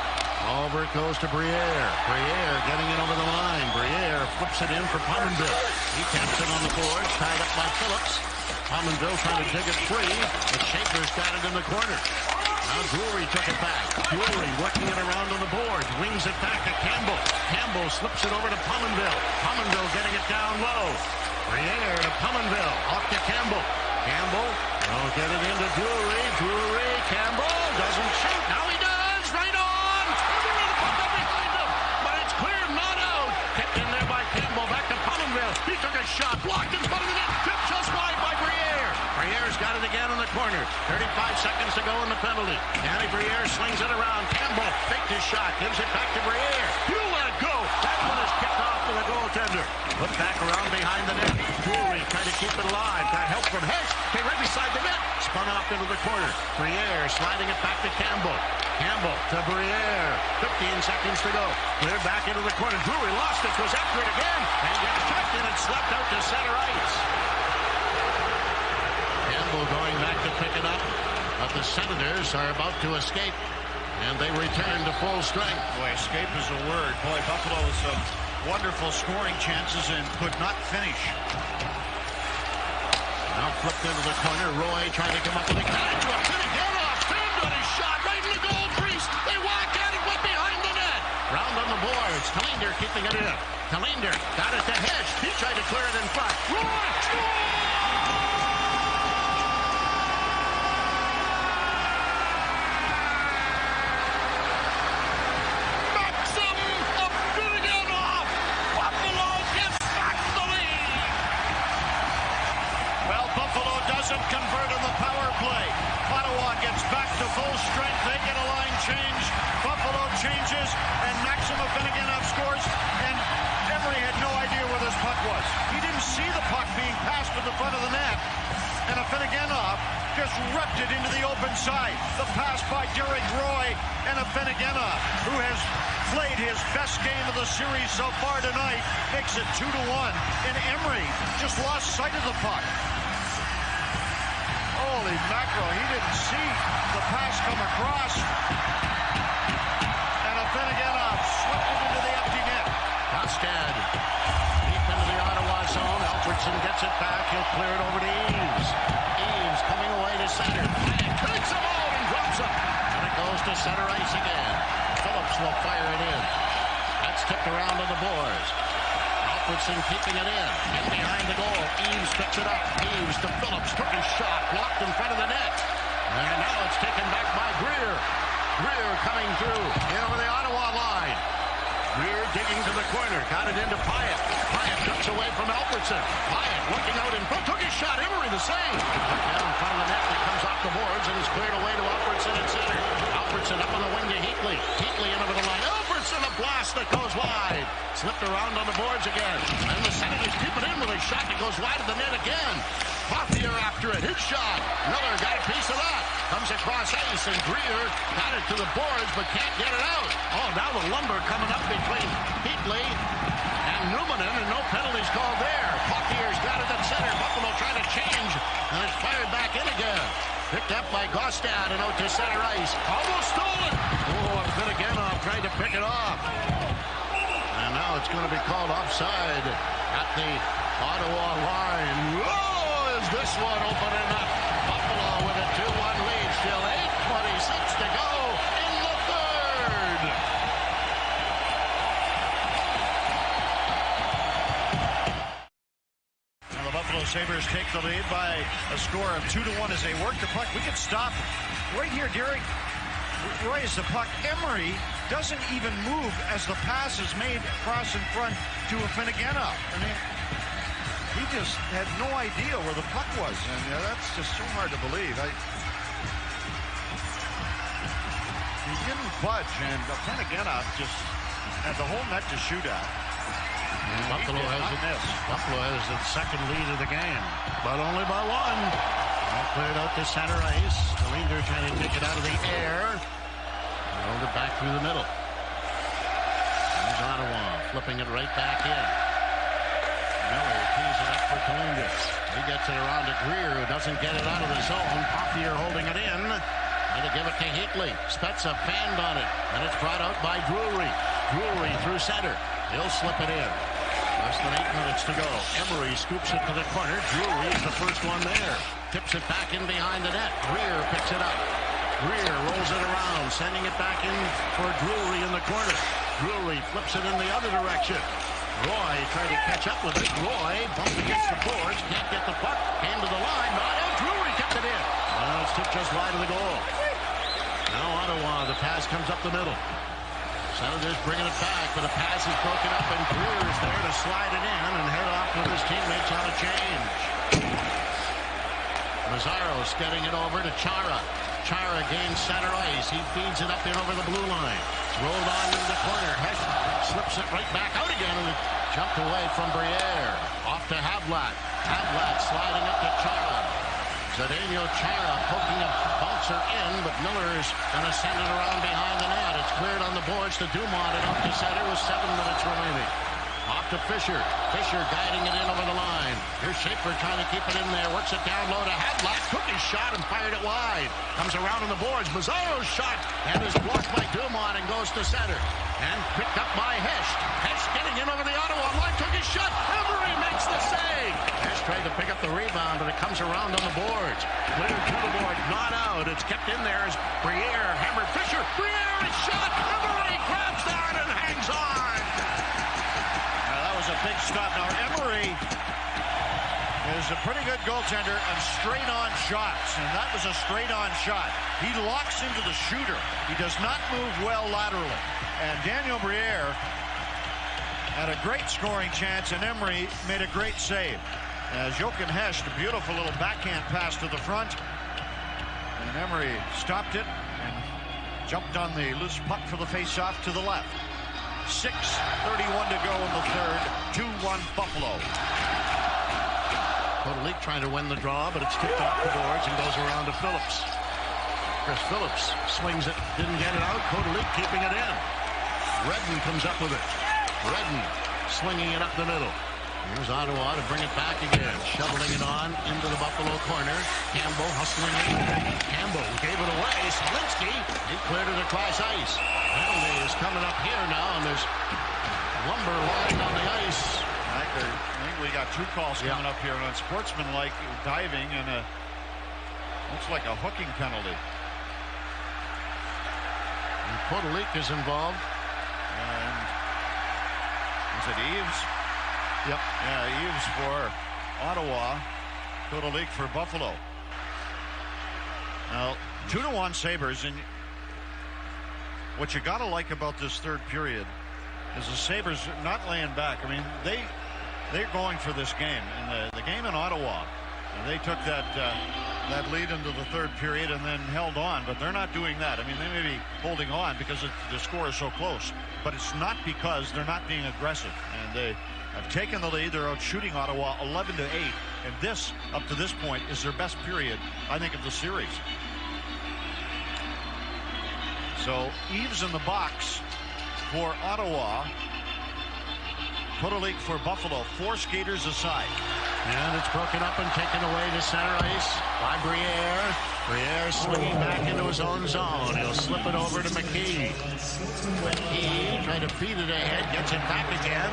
Over it goes to Briere. Briere getting it over the line. Briere flips it in for Pominville. He taps it on the boards, tied up by Phillips. Pominville trying to dig it free, but Schaefer's got it in the corner. Now Drury took it back. Drury working it around on the boards. Wings it back to Campbell. Campbell slips it over to Pominville. Pominville getting it down low. Briere to Pominville. Off to Campbell. Campbell will get it into Drury. Drury. Campbell doesn't shoot. Now he does. Right on. The puck up behind him. But it's cleared. Not out. Kept in there by Campbell. Back to Pominville. He took a shot. Blocked in front of the net. Tipped just wide by Briere. Briere's got it again in the corner. 35 seconds to go in the penalty. Danny Briere slings it around. Campbell faked his shot. Gives it back to Briere. You let it go. That one is kicked off to the goaltender. Put back around behind the net. Drury trying to keep it alive. Got help from Hedge. Came right beside the net. Spun off into the corner. Briere sliding it back to Campbell. Campbell to Briere. 15 seconds to go. Cleared back into the corner. Drury lost it. Was after it again. And gets checked in and slapped out to center ice. Campbell going back to pick it up. But the Senators are about to escape. And they return to full strength. Boy, escape is a word. Boy, Buffalo has some wonderful scoring chances and could not finish. Now flipped into the corner. Roy trying to come up with a catch. Finneganov turned on his shot right in the goal crease. They whack at it, went behind the net. Round on the boards. Tallinder keeping it in. Tallinder got it to Hedge. He tried to clear it in front. Roy scores! Convert on the power play. Ottawa gets back to full strength. They get a line change. Buffalo changes, and Maxim Finneganov scores. And Emery had no idea where this puck was. He didn't see the puck being passed to the front of the net. And Finneganov just ripped it into the open side. The pass by Derek Roy and Finneganov, who has played his best game of the series so far tonight, makes it 2-1. And Emery just lost sight of the puck. Holy mackerel, he didn't see the pass come across. And Finneganov slipped it into the empty net. Kostad deep into the Ottawa zone. Alfredson gets it back. He'll clear it over to Eaves. Eaves coming away to center. And takes him out and drops him. And it goes to center ice again. Phillips will fire it in. That's tipped around to the boards. Alfredson keeping it in behind the goal. Eaves picks it up. Eaves to Phillips. Took his shot. Blocked in front of the net. And now it's taken back by Greer. Greer coming through. In over the Ottawa line. Greer digging to the corner. Got it into Pyatt. Pyatt ducks away from Alfredson. Pyatt looking out in front. Took his shot. Emery the same. Down in front of the net. It comes off the boards and is cleared away to Alfredson at center. Alfredson up on the wing to Heatley. Heatley in over the line. Alfredson a blast that goes wide. Slipped around on the boards again. And the Senators keep it in with a shot that goes wide of the net again. Pothier after it. His shot. Miller got a piece of that. Comes across ice and Greer got it to the boards but can't get it out. Oh, now the lumber coming up between Heatley and Numanen and no penalties called there. Pothier's got it at center. Buffalo trying to change and it's fired back in again. Picked up by Gostad and out to center ice. Almost stolen. Oh, and Finneganov tried to pick it off. And now it's going to be called offside at the Ottawa line. Whoa, is this one open enough? Buffalo with a 2-1 lead. Still 8:26 to go in the third. Now the Buffalo Sabres take the lead by a score of 2-1 as they work the puck. We can stop right here, Derek. Roy is the puck. Emery doesn't even move as the pass is made across in front to Finneganov. I mean, he just had no idea where the puck was, and that's just so hard to believe. He didn't budge, and Finneganov just had the whole net to shoot at. Buffalo has the second lead of the game, but only by one. Cleared out to center ice. Tallinder trying to take it out of the air. Rolled it back through the middle. Here's Ottawa flipping it right back in. Miller tees it up for Tallinder. He gets it around to Greer, who doesn't get it out of the zone. Pothier holding it in. And to give it to Heatley. Spezza fanned on it. And it's brought out by Drury. Drury through center. He'll slip it in. Less than 8 minutes to go. Emery scoops it to the corner. Drury is the first one there. Tips it back in behind the net. Greer picks it up. Greer rolls it around, sending it back in for Drury in the corner. Drury flips it in the other direction. Roy trying to catch up with it. Roy bumped against the boards, can't get the puck, came to the line, not out. Drury kept it in. It's tipped just wide of the goal. Now Ottawa, the pass comes up the middle. Senators bringing it back, but the pass is broken up, and Greer is there to slide it in and head off with his teammates on a change. Mazzaro's getting it over to Chara. Chara gains center ice. He feeds it up in over the blue line. It's rolled on into the corner. Hesh slips it right back out again, and it jumped away from Briere. Off to Havlat. Havlat sliding up to Chara. Zdeno Chara poking a bouncer in, but Miller's going to send it around behind the net. It's cleared on the boards to Dumont and up to center with 7 minutes remaining. Off to Fisher. Fisher guiding it in over the line. Here's Schaefer trying to keep it in there. Works it down low to Havlat. Took his shot and fired it wide. Comes around on the boards. Mazzaro's shot and is blocked by Dumont and goes to center. And picked up by Hesh. Hesh getting in over the Ottawa line. Took his shot. Emery makes the save. Hesh tried to pick up the rebound, but it comes around on the boards. Cleared to the board. Not out. It's kept in there as Briere hammered Fisher. Briere is shot. Emery grabs that and hangs on. A big stop. Now Emery is a pretty good goaltender and straight on shots, and that was a straight on shot. He locks into the shooter. He does not move well laterally, and Daniel Briere had a great scoring chance, and Emery made a great save as Jochen Hesch, a beautiful little backhand pass to the front, and Emery stopped it and jumped on the loose puck for the face-off to the left. 6:31 to go in the third. 2-1 Buffalo. Podolek trying to win the draw, but it's tipped off the boards and goes around to Phillips. Chris Phillips swings it, didn't get it out. Podolek keeping it in. Redden comes up with it. Redden slinging it up the middle. Here's Ottawa to bring it back again. Shoveling it on into the Buffalo corner. Campbell hustling it. Campbell gave it away. Smolinski, he cleared it across ice. Penalty is coming up here now, and there's lumber lying on the ice. I think we got 2 calls coming up here on sportsmanlike diving and looks like a hooking penalty. And Podolek is involved. And is it Eves? Yep. Yeah, Eves for Ottawa. Podolek for Buffalo. Now 2-1 Sabres, and what you got to like about this third period is the Sabres not laying back. I mean, they're going for this game. And the game in Ottawa, they took that lead into the third period and then held on, but they're not doing that. I mean, they may be holding on because the score is so close, but it's not because they're not being aggressive. And they have taken the lead. They're out shooting Ottawa 11-8, and this, up to this point, is their best period, I think, of the series. So Eves in the box for Ottawa. Podolek for Buffalo. 4 skaters aside. And it's broken up and taken away to center ice by Briere. Briere swinging back into his own zone. He'll slip it over to McKee. McKee trying to feed it ahead. Gets it back again.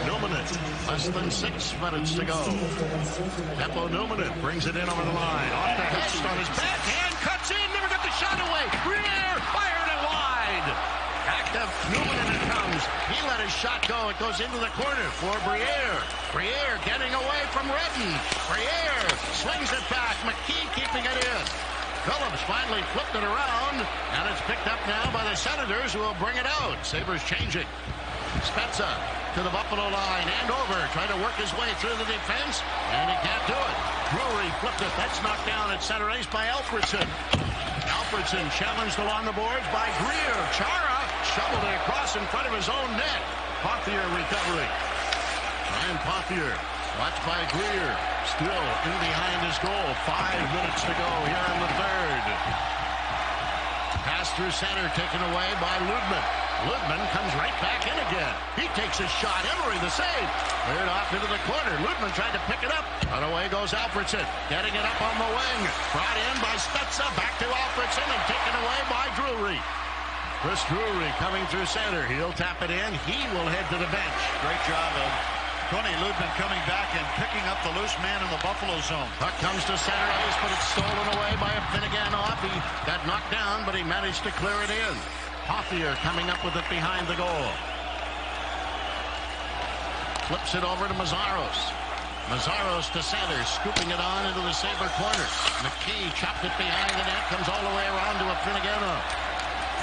Numanen. Less than 6 minutes to go. Teppo Numanen brings it in over the line. Off the Hesh on his backhand. Cuts in. Never got the shot away. Briere fired it wide. Back to Numanen it comes. He let his shot go. It goes into the corner for Briere. Briere getting away from Redden. Briere swings it back. McKee keeping it in. Phillips finally flipped it around, and it's picked up now by the Senators, who will bring it out. Sabres changing. Spezza to the Buffalo line and over. Trying to work his way through the defense, and he can't do it. Drury flipped it. That's knocked down at center ice by Alfredson. Alfredson challenged along the boards by Greer. Chara shoveled it across in front of his own net. Pothier recovering. Ryan Pothier, watched by Greer. Still in behind his goal. 5 minutes to go here in the third. Pass through center taken away by Ludman. Ludman comes right back in again. He takes a shot. Emery the save. Cleared off into the corner. Ludman tried to pick it up. And away goes Alfredson. Getting it up on the wing. Brought in by Spezza. Back to Alfredson and taken away by Drury. Chris Drury coming through center. He'll tap it in. He will head to the bench. Great job of Tony Ludman coming back and picking up the loose man in the Buffalo zone. Puck comes to center ice, but it's stolen away by a Finnegan-off. He got knocked down, but he managed to clear it in. Hoffier coming up with it behind the goal. Flips it over to Mazzaros. Mazzaros to center, scooping it on into the Sabre corner. McKee chopped it behind the net, comes all the way around to a Finnegan-off.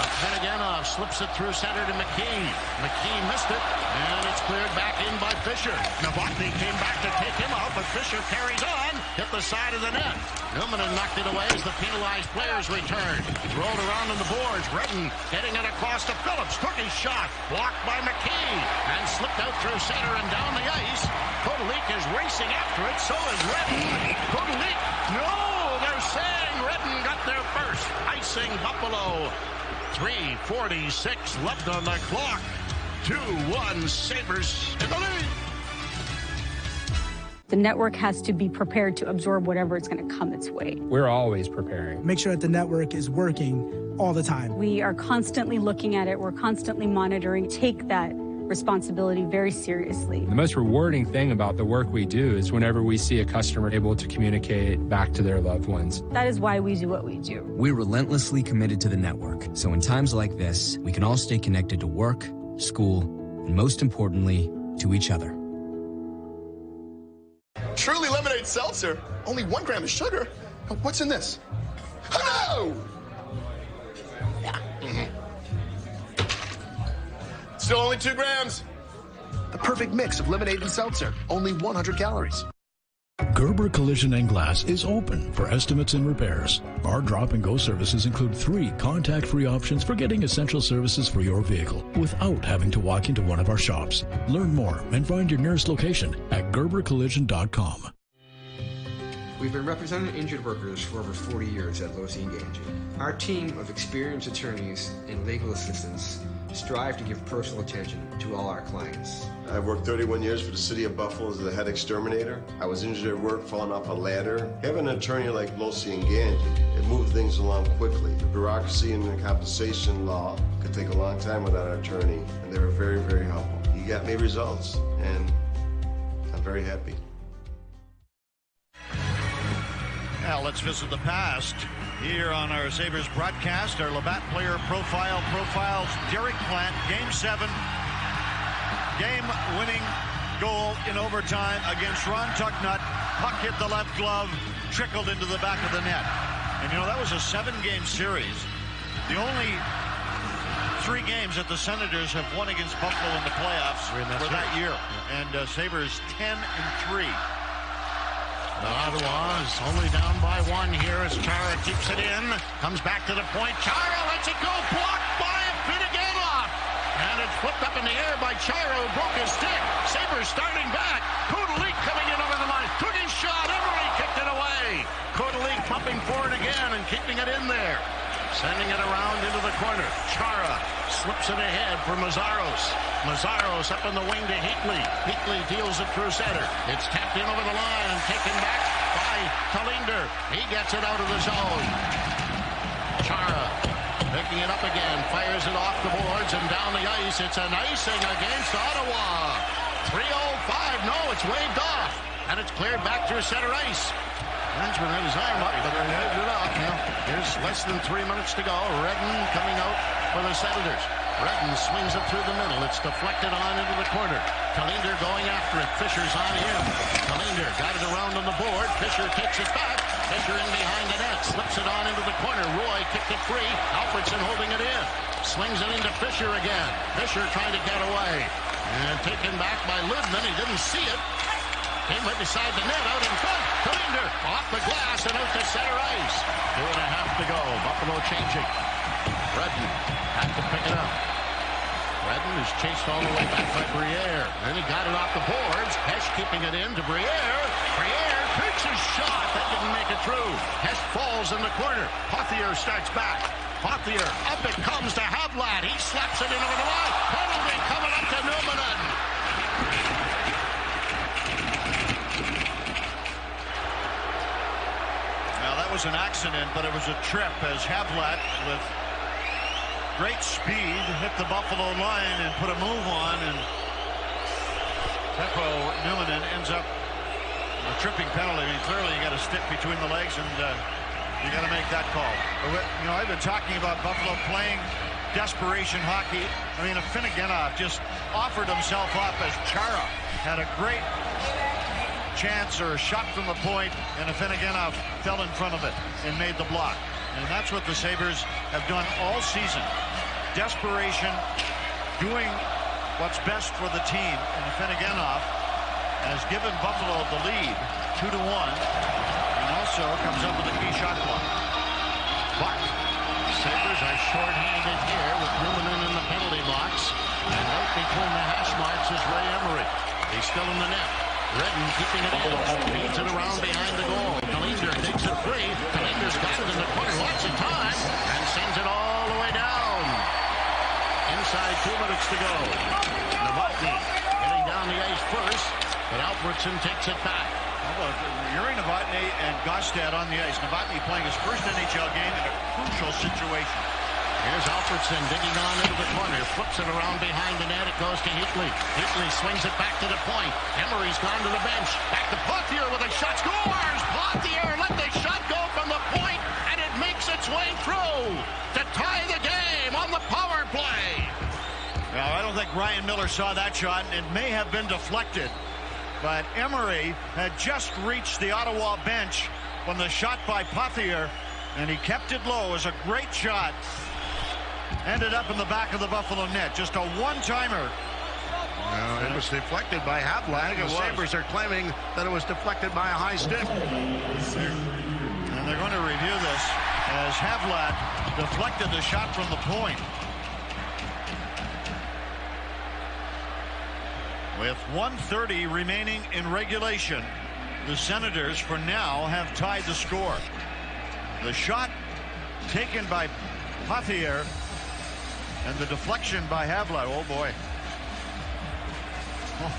Finnegan slips it through center to McKee. McKee missed it, and it's cleared back in by Fisher. Novotny came back to take him out, but Fisher carries on, hit the side of the net. Newman knocked it away as the penalized players returned. Rolled around on the boards. Redden getting it across to Phillips. Took his shot, blocked by McKee, and slipped out through center and down the ice. Kotelik is racing after it, so is Redden. Kotelik, no, they're saying Redden got there first. Icing Buffalo. 3:46 left on the clock. 2-1 Sabres in the lead. The network has to be prepared to absorb whatever it's going to come its way. We're always preparing. Make sure that the network is working all the time. We are constantly looking at it. We're constantly monitoring. Take that responsibility very seriously. The most rewarding thing about the work we do is whenever we see a customer able to communicate back to their loved ones. That is why we do what we do. We're relentlessly committed to the network, so in times like this, we can all stay connected to work, school, and most importantly, to each other. Truly Lemonade Seltzer, only 1 gram of sugar. What's in this? Oh, no! Yeah. Still only 2 grams. The perfect mix of lemonade and seltzer. Only 100 calories. Gerber Collision and Glass is open for estimates and repairs. Our drop-and-go services include 3 contact-free options for getting essential services for your vehicle without having to walk into one of our shops. Learn more and find your nearest location at gerbercollision.com. We've been representing injured workers for over 40 years at Losi & Ganji. Our team of experienced attorneys and legal assistants strive to give personal attention to all our clients. I've worked 31 years for the city of Buffalo as the head exterminator. I was injured at work falling off a ladder. Having an attorney like Losi & Ganji, it moved things along quickly. The bureaucracy and the compensation law could take a long time without an attorney, and they were very, very helpful. He got me results, and I'm very happy. Now let's visit the past. Here on our Sabres broadcast, our Labatt player profile profiles Derek Plant, Game 7, game-winning goal in overtime against Ron Tucknut. Puck hit the left glove, trickled into the back of the net. And, you know, that was a 7-game series. The only 3 games that the Senators have won against Buffalo in the playoffs for that year. And Sabres 10-3. Ottawa is only down by 1 here as Chara keeps it in. Comes back to the point. Chara lets it go. Blocked by Finnegan-off. And it's flipped up in the air by Chara, who broke his stick. Sabres starting back. Kotelik coming in over the line. Took his shot. Emery kicked it away. Kotelik pumping forward again and keeping it in there. Sending it around into the corner. Chara slips it ahead for Mazzaros. Mazzaros up in the wing to Heatley. Heatley deals it through center. It's tapped in over the line and taken back by Kalinder. He gets it out of the zone. Chara picking it up again. Fires it off the boards and down the ice. It's an icing against Ottawa. 3:05. No, it's waved off. And it's cleared back through center ice. Rensman had his arm up, but they're headed it off now. There's less than 3 minutes to go. Redden coming out for the Senators. Redden swings it through the middle. It's deflected on into the corner. Kalinder going after it. Fisher's on him. Kalinder got it around on the board. Fisher takes it back. Fisher in behind the net. Slips it on into the corner. Roy kicked it free. Alfredson holding it in. Swings it into Fisher again. Fisher trying to get away. And taken back by Ludman. He didn't see it. Came right beside the net, out in front. Kalinder off the glass and out to center ice. 2.5 to go. Buffalo changing. Redden had to pick it up. Redden is chased all the way back by Briere. Then he got it off the boards. Hesh keeping it in to Briere. Briere takes his shot. That didn't make it through. Hesh falls in the corner. Hoffier starts back. Hoffier, up it comes to Havlat. He slaps it in over the line. Penalty coming up to Newman. Was an accident, but it was a trip as Havlat, with great speed, hit the Buffalo line and put a move on and Teppo Numminen ends up a tripping penalty. I mean, clearly you got a stick between the legs, and you got to make that call. But, you know, I've been talking about Buffalo playing desperation hockey. I mean, Afinogenov just offered himself up as Chara had a great chance or a shot from the point, and Afinogenov fell in front of it and made the block. And that's what the Sabres have done all season. Desperation, doing what's best for the team. And Afinogenov has given Buffalo the lead 2-1, and also comes up with a key shot block. But Sabres are short-handed here with Numminen in the penalty box. And right between the hash marks is Ray Emery. He's still in the net. Redden keeping it in. Feeds it around behind the goal. Kalinder takes it free. Kalinder's got it in the corner. Lots of time. And sends it all the way down. Inside 2 minutes to go. Novotny getting down the ice first. But Alfredsson takes it back. How about Yuri Novotny and Gostad on the ice? Novotny playing his first NHL game in a crucial situation. Here's Alfredsson digging on into the corner. Flips it around behind the net. It goes to Heatley. Heatley swings it back to the point. Emery's gone to the bench. Back to Pothier with a shot. Scores! Pothier let the shot go from the point, and it makes its way through to tie the game on the power play. Now, I don't think Ryan Miller saw that shot. It may have been deflected, but Emery had just reached the Ottawa bench when the shot by Pothier, and he kept it low. It was a great shot. Ended up in the back of the Buffalo net. Just a one-timer. No, it was deflected by Havlat. The Sabres are claiming that it was deflected by a high stick. And they're going to review this as Havlat deflected the shot from the point. With 1:30 remaining in regulation, the Senators for now have tied the score. The shot taken by Pothier and the deflection by Havlat. Oh boy. Oh,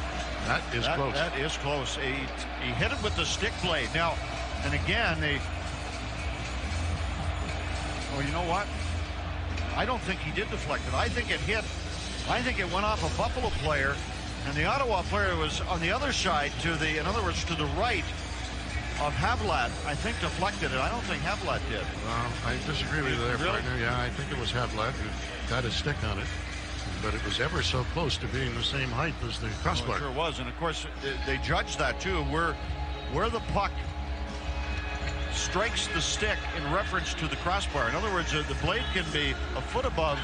that is close. That is close. He hit it with the stick blade. Now, and again, oh, you know what? I don't think he did deflect it. I think it went off a Buffalo player, and the Ottawa player was on the other side in other words, to the right of Havlat. I think deflected it. I don't think Havlat did. Well, I disagree with you there, really? Partner. Yeah, I think it was Havlat who got his stick on it. But it was ever so close to being the same height as the crossbar. It sure was. And of course, they judged that too. Where the puck strikes the stick in reference to the crossbar. In other words, the blade can be a foot above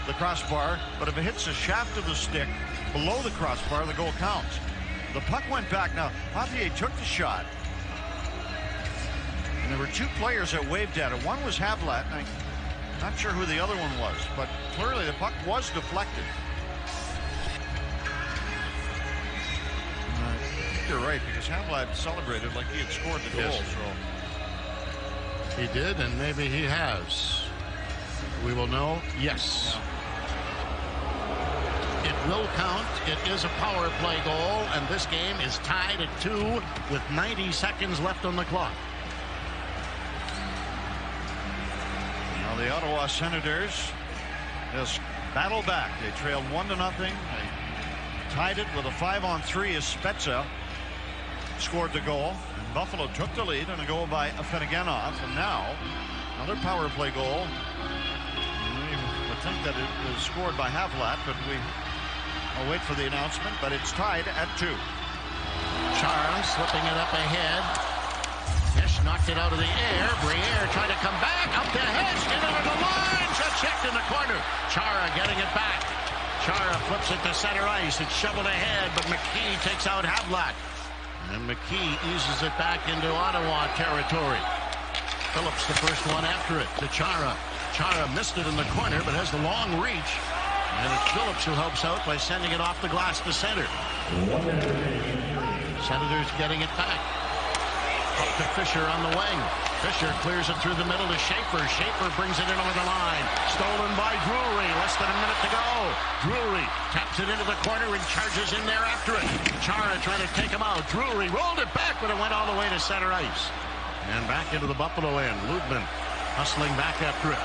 the crossbar, but if it hits the shaft of the stick below the crossbar, the goal counts. The puck went back. Now, Pothier took the shot, and there were two players that waved at it. One was Havlat, and I'm not sure who the other one was, but clearly the puck was deflected. I think you're right, because Havlat celebrated like he had scored the goal. Yes. So he did, and maybe he has. We will know. Yes. It will count. It is a power play goal, and this game is tied at 2 with 90 seconds left on the clock. Now the Ottawa Senators just battle back. They trailed 1-0. They tied it with a 5-on-3 as Spezza scored the goal. And Buffalo took the lead and a goal by Afinogenov. And now another power play goal. We would think that it was scored by Havlat, but I'll wait for the announcement. But it's tied at 2. Chara slipping it up ahead. Hesh knocked it out of the air. Briere trying to come back. Up to Hesh. Get under the line. Shot checked in the corner. Chara getting it back. Chara flips it to center ice. It's shoveled ahead, but McKee takes out Havlat. And McKee eases it back into Ottawa territory. Phillips the first one after it to Chara. Chara missed it in the corner, but has the long reach. And it's Phillips who helps out by sending it off the glass to center. Senators getting it back. Up to Fisher on the wing. Fisher clears it through the middle to Schaefer. Schaefer brings it in over the line. Stolen by Drury. Less than a minute to go. Drury taps it into the corner and charges in there after it. Chara trying to take him out. Drury rolled it back, but it went all the way to center ice. And back into the Buffalo end. Ludman hustling back after it.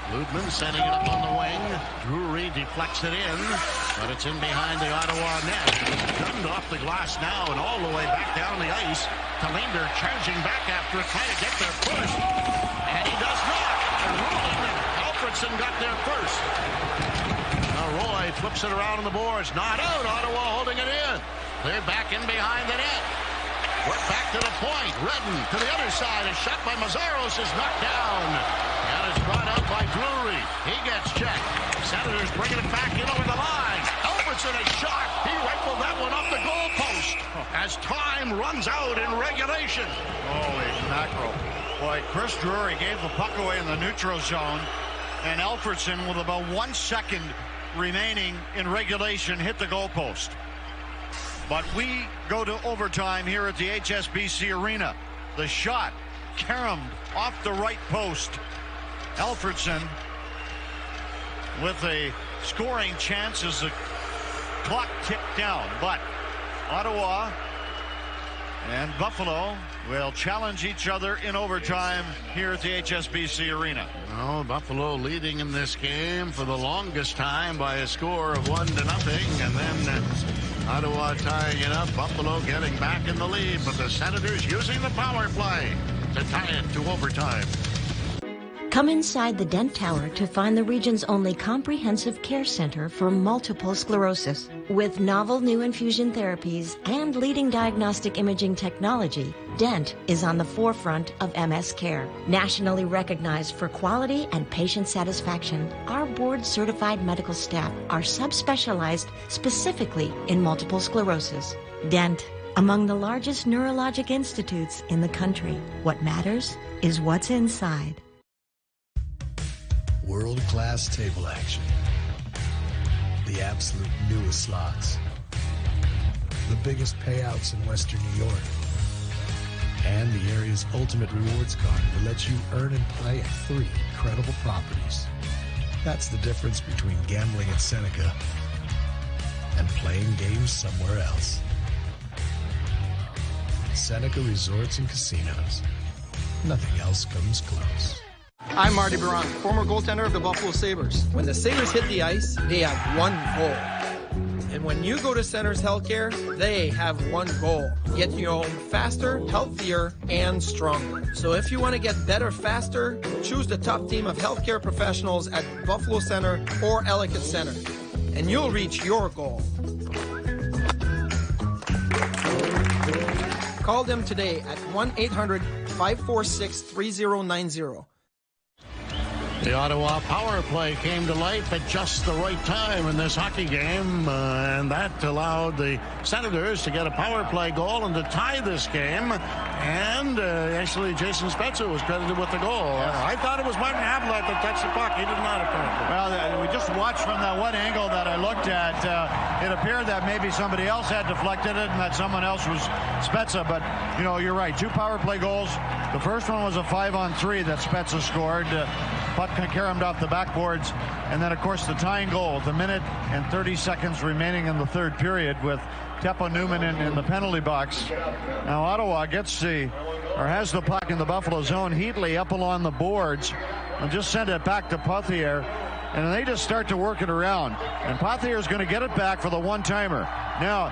Ludman setting it up on the wing. Drury deflects it in, but it's in behind the Ottawa net. He's gunned off the glass now and all the way back down the ice. Tallinder charging back after it, trying to get there first. And he does not. And Rulin and Alfredson got there first. Now Roy flips it around on the boards. Not out. Ottawa holding it in. They're back in behind the net. We're back to the point. Redden to the other side. A shot by Mazzaros is knocked down. And it's brought out by Drury. He gets checked. Senators bringing it back in over the line. Albertson a shot. He rifled that one off the goalpost as time runs out in regulation. Holy mackerel. Boy, Chris Drury gave the puck away in the neutral zone. And Alfredson, with about 1 second remaining in regulation, hit the goalpost. But we go to overtime here at the HSBC Arena. The shot caromed off the right post. Alfredson with a scoring chance as the clock ticked down. But Ottawa and Buffalo will challenge each other in overtime here at the HSBC Arena. Oh, Buffalo leading in this game for the longest time by a score of 1-0, and then Ottawa tying it up. Buffalo getting back in the lead, but the Senators using the power play to tie it to overtime. Come inside the Dent Tower to find the region's only comprehensive care center for multiple sclerosis. With novel new infusion therapies and leading diagnostic imaging technology, Dent is on the forefront of MS care. Nationally recognized for quality and patient satisfaction, our board-certified medical staff are subspecialized specifically in multiple sclerosis. Dent, among the largest neurologic institutes in the country. What matters is what's inside. World-class table action. The absolute newest slots. The biggest payouts in Western New York. And the area's ultimate rewards card that lets you earn and play at 3 incredible properties. That's the difference between gambling at Seneca and playing games somewhere else. Seneca Resorts and Casinos. Nothing else comes close. I'm Marty Baron, former goaltender of the Buffalo Sabres. When the Sabres hit the ice, they have one goal. And when you go to Centers Healthcare, they have one goal. Get you home faster, healthier, and stronger. So if you want to get better faster, choose the top team of healthcare professionals at Buffalo Center or Ellicott Center. And you'll reach your goal. Call them today at 1-800-546-3090. The Ottawa power play came to life at just the right time in this hockey game, and that allowed the Senators to get a power play goal and to tie this game. And actually, Jason Spezza was credited with the goal. I thought it was Martin Havlat that touched the puck. He did not, apparently. Well, we just watched from that one angle that I looked at. It appeared that maybe somebody else had deflected it and that someone else was Spezza. But, you know, you're right. 2 power play goals. The first one was a 5-on-3 that Spezza scored. Puck caromed off the backboards. And then, of course, the tying goal, the minute and 30 seconds remaining in the third period with Teppo Newman in the penalty box. Now Ottawa has the puck in the Buffalo zone. Heatley up along the boards and just send it back to Pothier. And they just start to work it around. And Pothier is going to get it back for the one-timer. Now,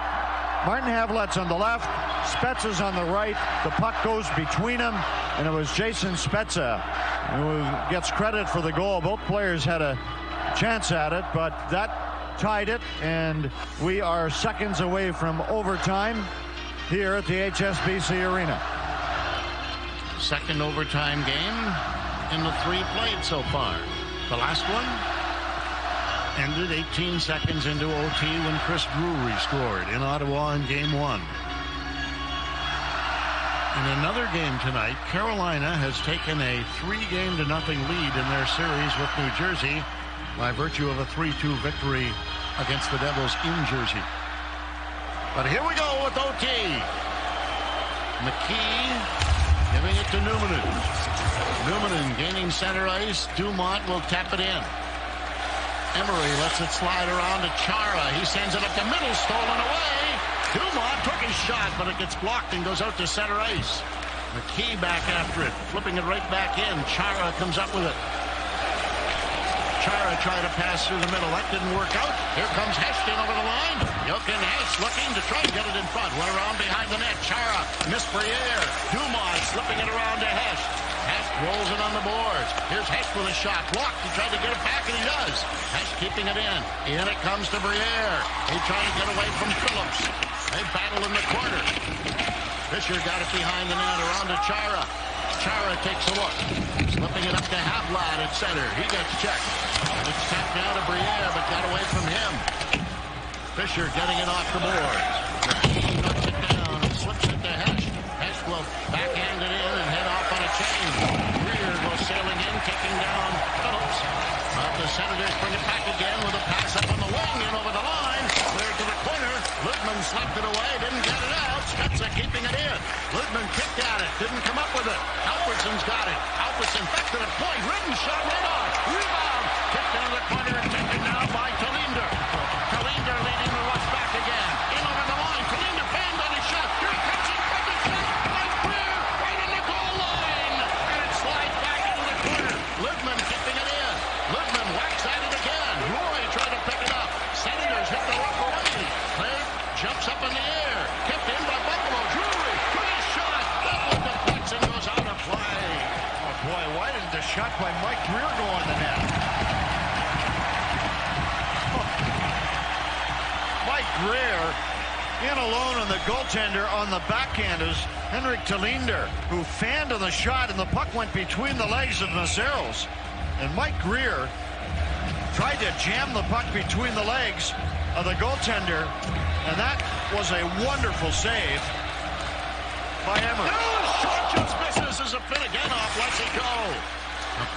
Martin Havlat's on the left, Spezza's on the right. The puck goes between them, and it was Jason Spezza who gets credit for the goal. Both players had a chance at it, but that tied it, and we are seconds away from overtime here at the HSBC Arena. Second overtime game in the 3 played so far. The last one ended 18 seconds into OT when Chris Drury scored in Ottawa in Game 1. In another game tonight, Carolina has taken a 3-0 lead in their series with New Jersey by virtue of a 3-2 victory against the Devils in Jersey. But here we go with OT. McKee giving it to Numminen. Numminen gaining center ice. Dumont will tap it in. Emery lets it slide around to Chara. He sends it up the middle, stolen away. Dumont took his shot, but it gets blocked and goes out to center ice. McKee back after it, flipping it right back in. Chara comes up with it. Chara tried to pass through the middle. That didn't work out. Here comes Heston over the line. Jochen Hesch looking to try and get it in front. Went around behind the net. Chara missed Briere. Dumas slipping it around to Hesch. Hesch rolls it on the boards. Here's Hesch with a shot. Blocked. He tried to get it back, and he does. Hesch keeping it in. In it comes to Briere. He trying to get away from Phillips. They battle in the corner. Fisher got it behind the net around to Chara. Chara takes a look. Slipping it up to Havlat at center. He gets checked. And it's tapped down to Briere, but got away from him. Fisher getting it off the board. Knocks it down and slips it to Hesch. Hesch will backhand it in and head off on a chain. Greer goes sailing in, kicking down Phillips. But the Senators bring it back again with a pass up on the wing and over the line. Cleared to the corner. Littman slapped it away, didn't get it out. Spezza keeping it in. Littman kicked at it, didn't come up with it. Alfredsson's got it. Alfredsson back to the point. Ridden shot right on. Rebound. Kicked into the corner and taken down by Talinder. Talinder leading the rush back again. In over the line. Talinder banged on his shot. Here comes it. Quick shot by Greer. Right in the goal line. And it slides back into the corner. Littman keeping it in. Littman whacks at it again. Roy tried to pick it up. Senators hit the rough away. Clay jumps up in the air. Kept in by Buffalo. Drury. Great shot. That one deflects and goes out of play. Oh, boy, why didn't the shot by Mike Greer go on the net? Oh. Mike Greer in alone on the goaltender on the backhand is Henrik Talinder, who fanned on the shot, and the puck went between the legs of Mazeros. And Mike Greer tried to jam the puck between the legs of the goaltender, and that was a wonderful save by Emery. Shot just misses as a Finneganov lets it go.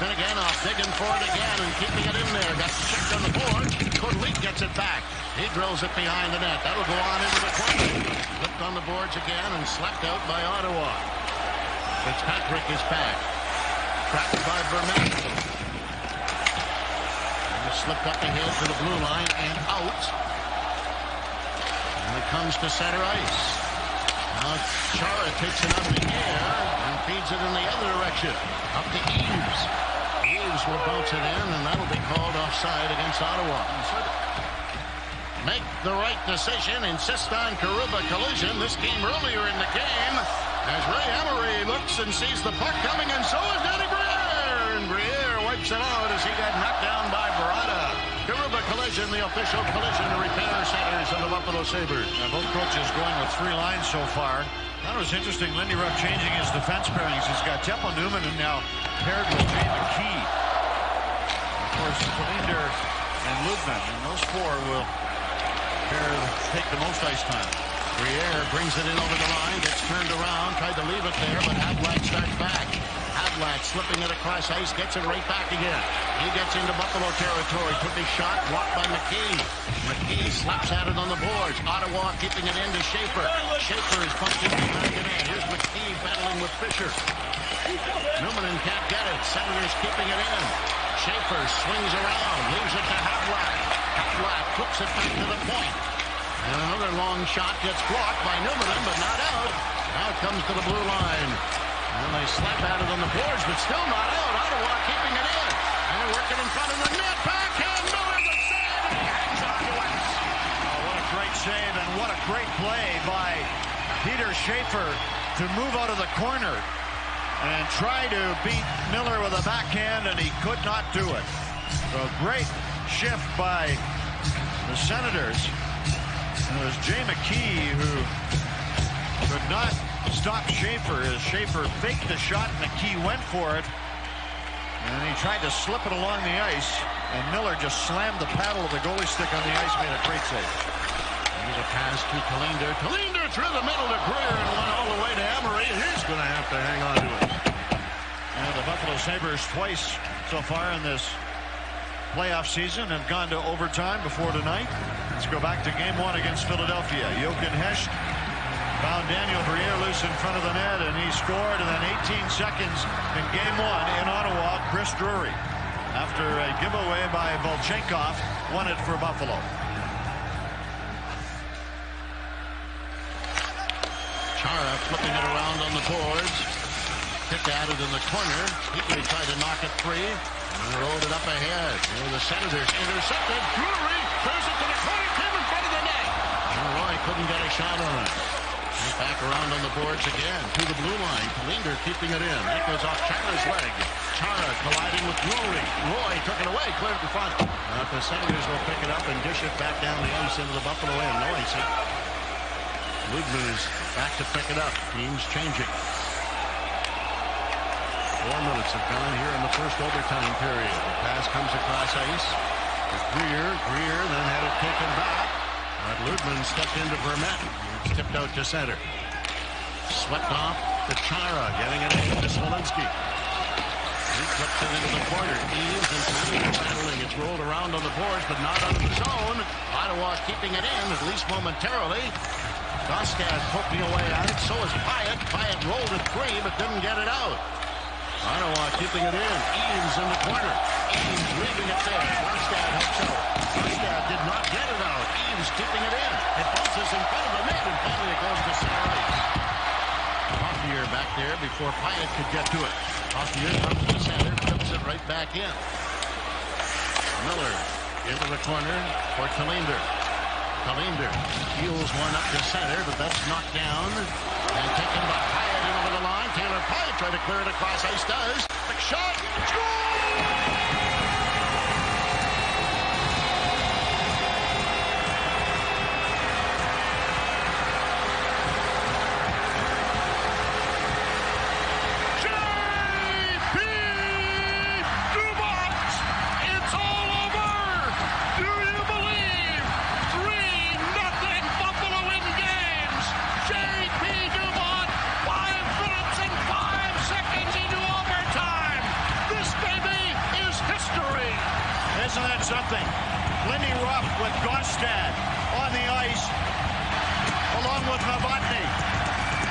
Finneganov digging for it again and keeping it in there. Got checked on the board. Kodelik gets it back. He drills it behind the net. That'll go on into the corner. Flipped on the boards again and slapped out by Ottawa. Fitzpatrick is back. Trapped by Vermette. Slipped up ahead to the blue line and out. And it comes to center ice. Now Chara takes it out of the air and feeds it in the other direction. Up to Eaves. Eaves will bounce it in, and that'll be called offside against Ottawa. Make the right decision. Insist on Karuba collision. This came earlier in the game as Ray Emery looks and sees the puck coming, and so is Danny Briere. And Briere wipes it out as he got knocked down by Barada. Karuba collision, the official collision repair centers of the Buffalo Sabres. Now both coaches going with three lines so far. That was interesting. Lindy Ruff changing his defense pairings. He's got Teppo Newman and now paired with Jay McKee. Of course, Talinder and Ludman, and those four will take the most ice time. Briere brings it in over the line, gets turned around, tried to leave it there, but Havlat starts back. Havlat slipping it across ice, gets it right back again. He gets into Buffalo territory, took his shot, blocked by McKee. McKee slaps at it on the boards. Ottawa keeping it into Schaefer. Schaefer is pumped in behind the net. Here's McKee battling with Fisher. Newman can't get it. Senators keeping it in. Schaefer swings around, leaves it to Havlat. Havlat flips it back to the point. And another long shot gets blocked by Newman, but not out. Now it comes to the blue line. And they slap at it on the boards, but still not out. Ottawa keeping it in. And they're working in front of the net. Backhand, Miller, the save, and he hangs on to it. Oh, what a great save, and what a great play by Peter Schaefer to move out of the corner and try to beat Miller with a backhand, and he could not do it. So a great shift by the Senators. And it was Jay McKee who could not stop Schaefer as Schaefer faked the shot. McKee went for it, and he tried to slip it along the ice, and Miller just slammed the paddle of the goalie stick on the ice, made a great save. Here's a pass to Talinder. Talinder through the middle to Greer and went all the way to Emery. He's going to have to hang on to it. The Buffalo Sabres twice so far in this playoff season have gone to overtime before tonight. Let's go back to game one against Philadelphia. Jochen Hesch found Daniel Briere loose in front of the net, and he scored. And then 18 seconds in game one in Ottawa, Chris Drury, after a giveaway by Volchenkov, won it for Buffalo. Chara flipping it around on the boards. Kick at it in the corner. He tried to knock it free. Rolled it up ahead. And the Senators intercepted. Drury throws it to the corner. Came in front of the net. And Roy couldn't get a shot on it. And back around on the boards again. To the blue line. Linder keeping it in. That goes off Chara's leg. Chara colliding with Drury. Roy took it away. Cleared in front. The Senators will pick it up and dish it back down the ice into the Buffalo end. No icing. Ludman is back to pick it up. Teams changing. 4 minutes have gone here in the first overtime period. The pass comes across ice. Greer then had it taken back. But Ludman stepped into Vermette. It's tipped out to center. Swept off to Chara. Getting it in to Smolinski. He flips it into the corner. Eaves and Smolinski battling. It's rolled around on the boards, but not out of the zone. Ottawa keeping it in, at least momentarily. Gostad poking away at it. So is Pyatt. Pyatt rolled it free, but didn't get it out. Ottawa keeping it in. Eaves in the corner. Eaves leaving it there. Gostad helps out. Gostad did not get it out. Eaves keeping it in. It bounces in front of the net, and finally it goes to center ice. Hoffnier back there before Pyatt could get to it. Hoffnier comes to center, flips it right back in. Miller into the corner for Talinder. Talinder heels one up to center, but that's knocked down and taken by Pyatt in over the line. Taylor Pyatt tried to clear it across ice. Does. Big shot. Score! Isn't that something? Lindy Ruff with Gostad on the ice, along with Novotny.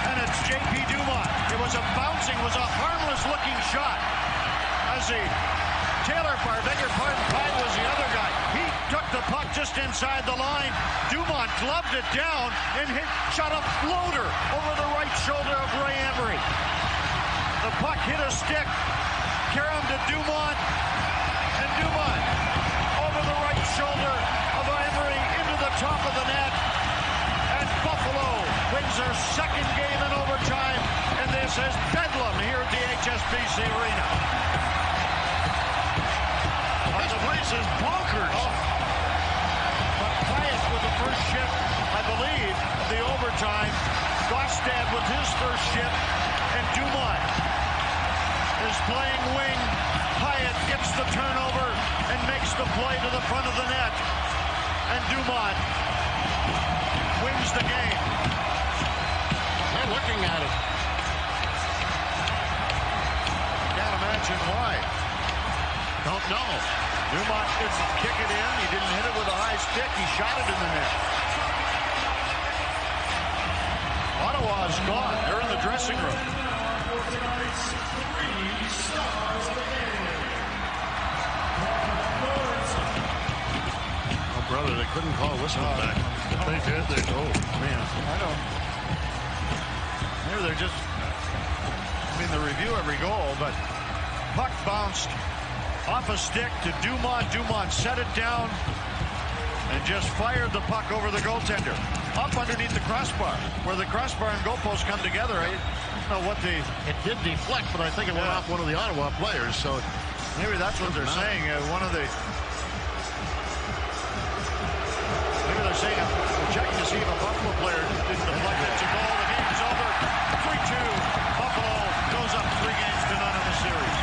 And it's J.P. Dumont. It was a harmless-looking shot. Taylor Pyatt was the other guy. He took the puck just inside the line. Dumont gloved it down and shot a floater over the right shoulder of Ray Emery. The puck hit a stick. Karam to Dumont. And Dumont over the right shoulder of Emery into the top of the net. And Buffalo wins their second game in overtime. And this is bedlam here at the HSBC Arena. This place is bonkers. Oh. But Pyatt with the first shift, I believe, of the overtime. Gostad with his first shift. And Dumont is playing wing. Pyatt gets the turnover and makes the play to the front of the net. And Dumont wins the game. They're looking at it. Can't imagine why. Don't know. Dumont didn't kick it in. He didn't hit it with a high stick. He shot it in the net. Ottawa's gone. They're in the dressing room. Oh, brother, they couldn't call whistle back. If they did, oh, man. I don't. Here they're just, they review every goal, but puck bounced off a stick to Dumont. Dumont set it down and just fired the puck over the goaltender. Up underneath the crossbar, where the crossbar and goalpost come together. I don't know what it did deflect, but I think it went off one of the Ottawa players. So maybe that's what they're saying. Maybe they're saying we're checking to see if a Buffalo player didn't deflect it. It's a goal. The game's over. 3-2. Buffalo goes up 3 games to none in the series.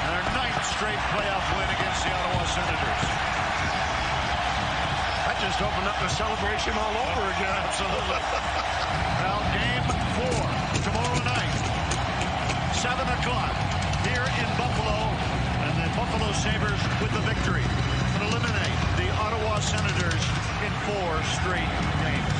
And their 9th straight playoff win against the Ottawa Senators. That just opened up the celebration all over again. Absolutely. Now, game 4 tomorrow night, 7 o'clock here in Buffalo, and the Buffalo Sabres with the victory would eliminate the Ottawa Senators in 4 straight games.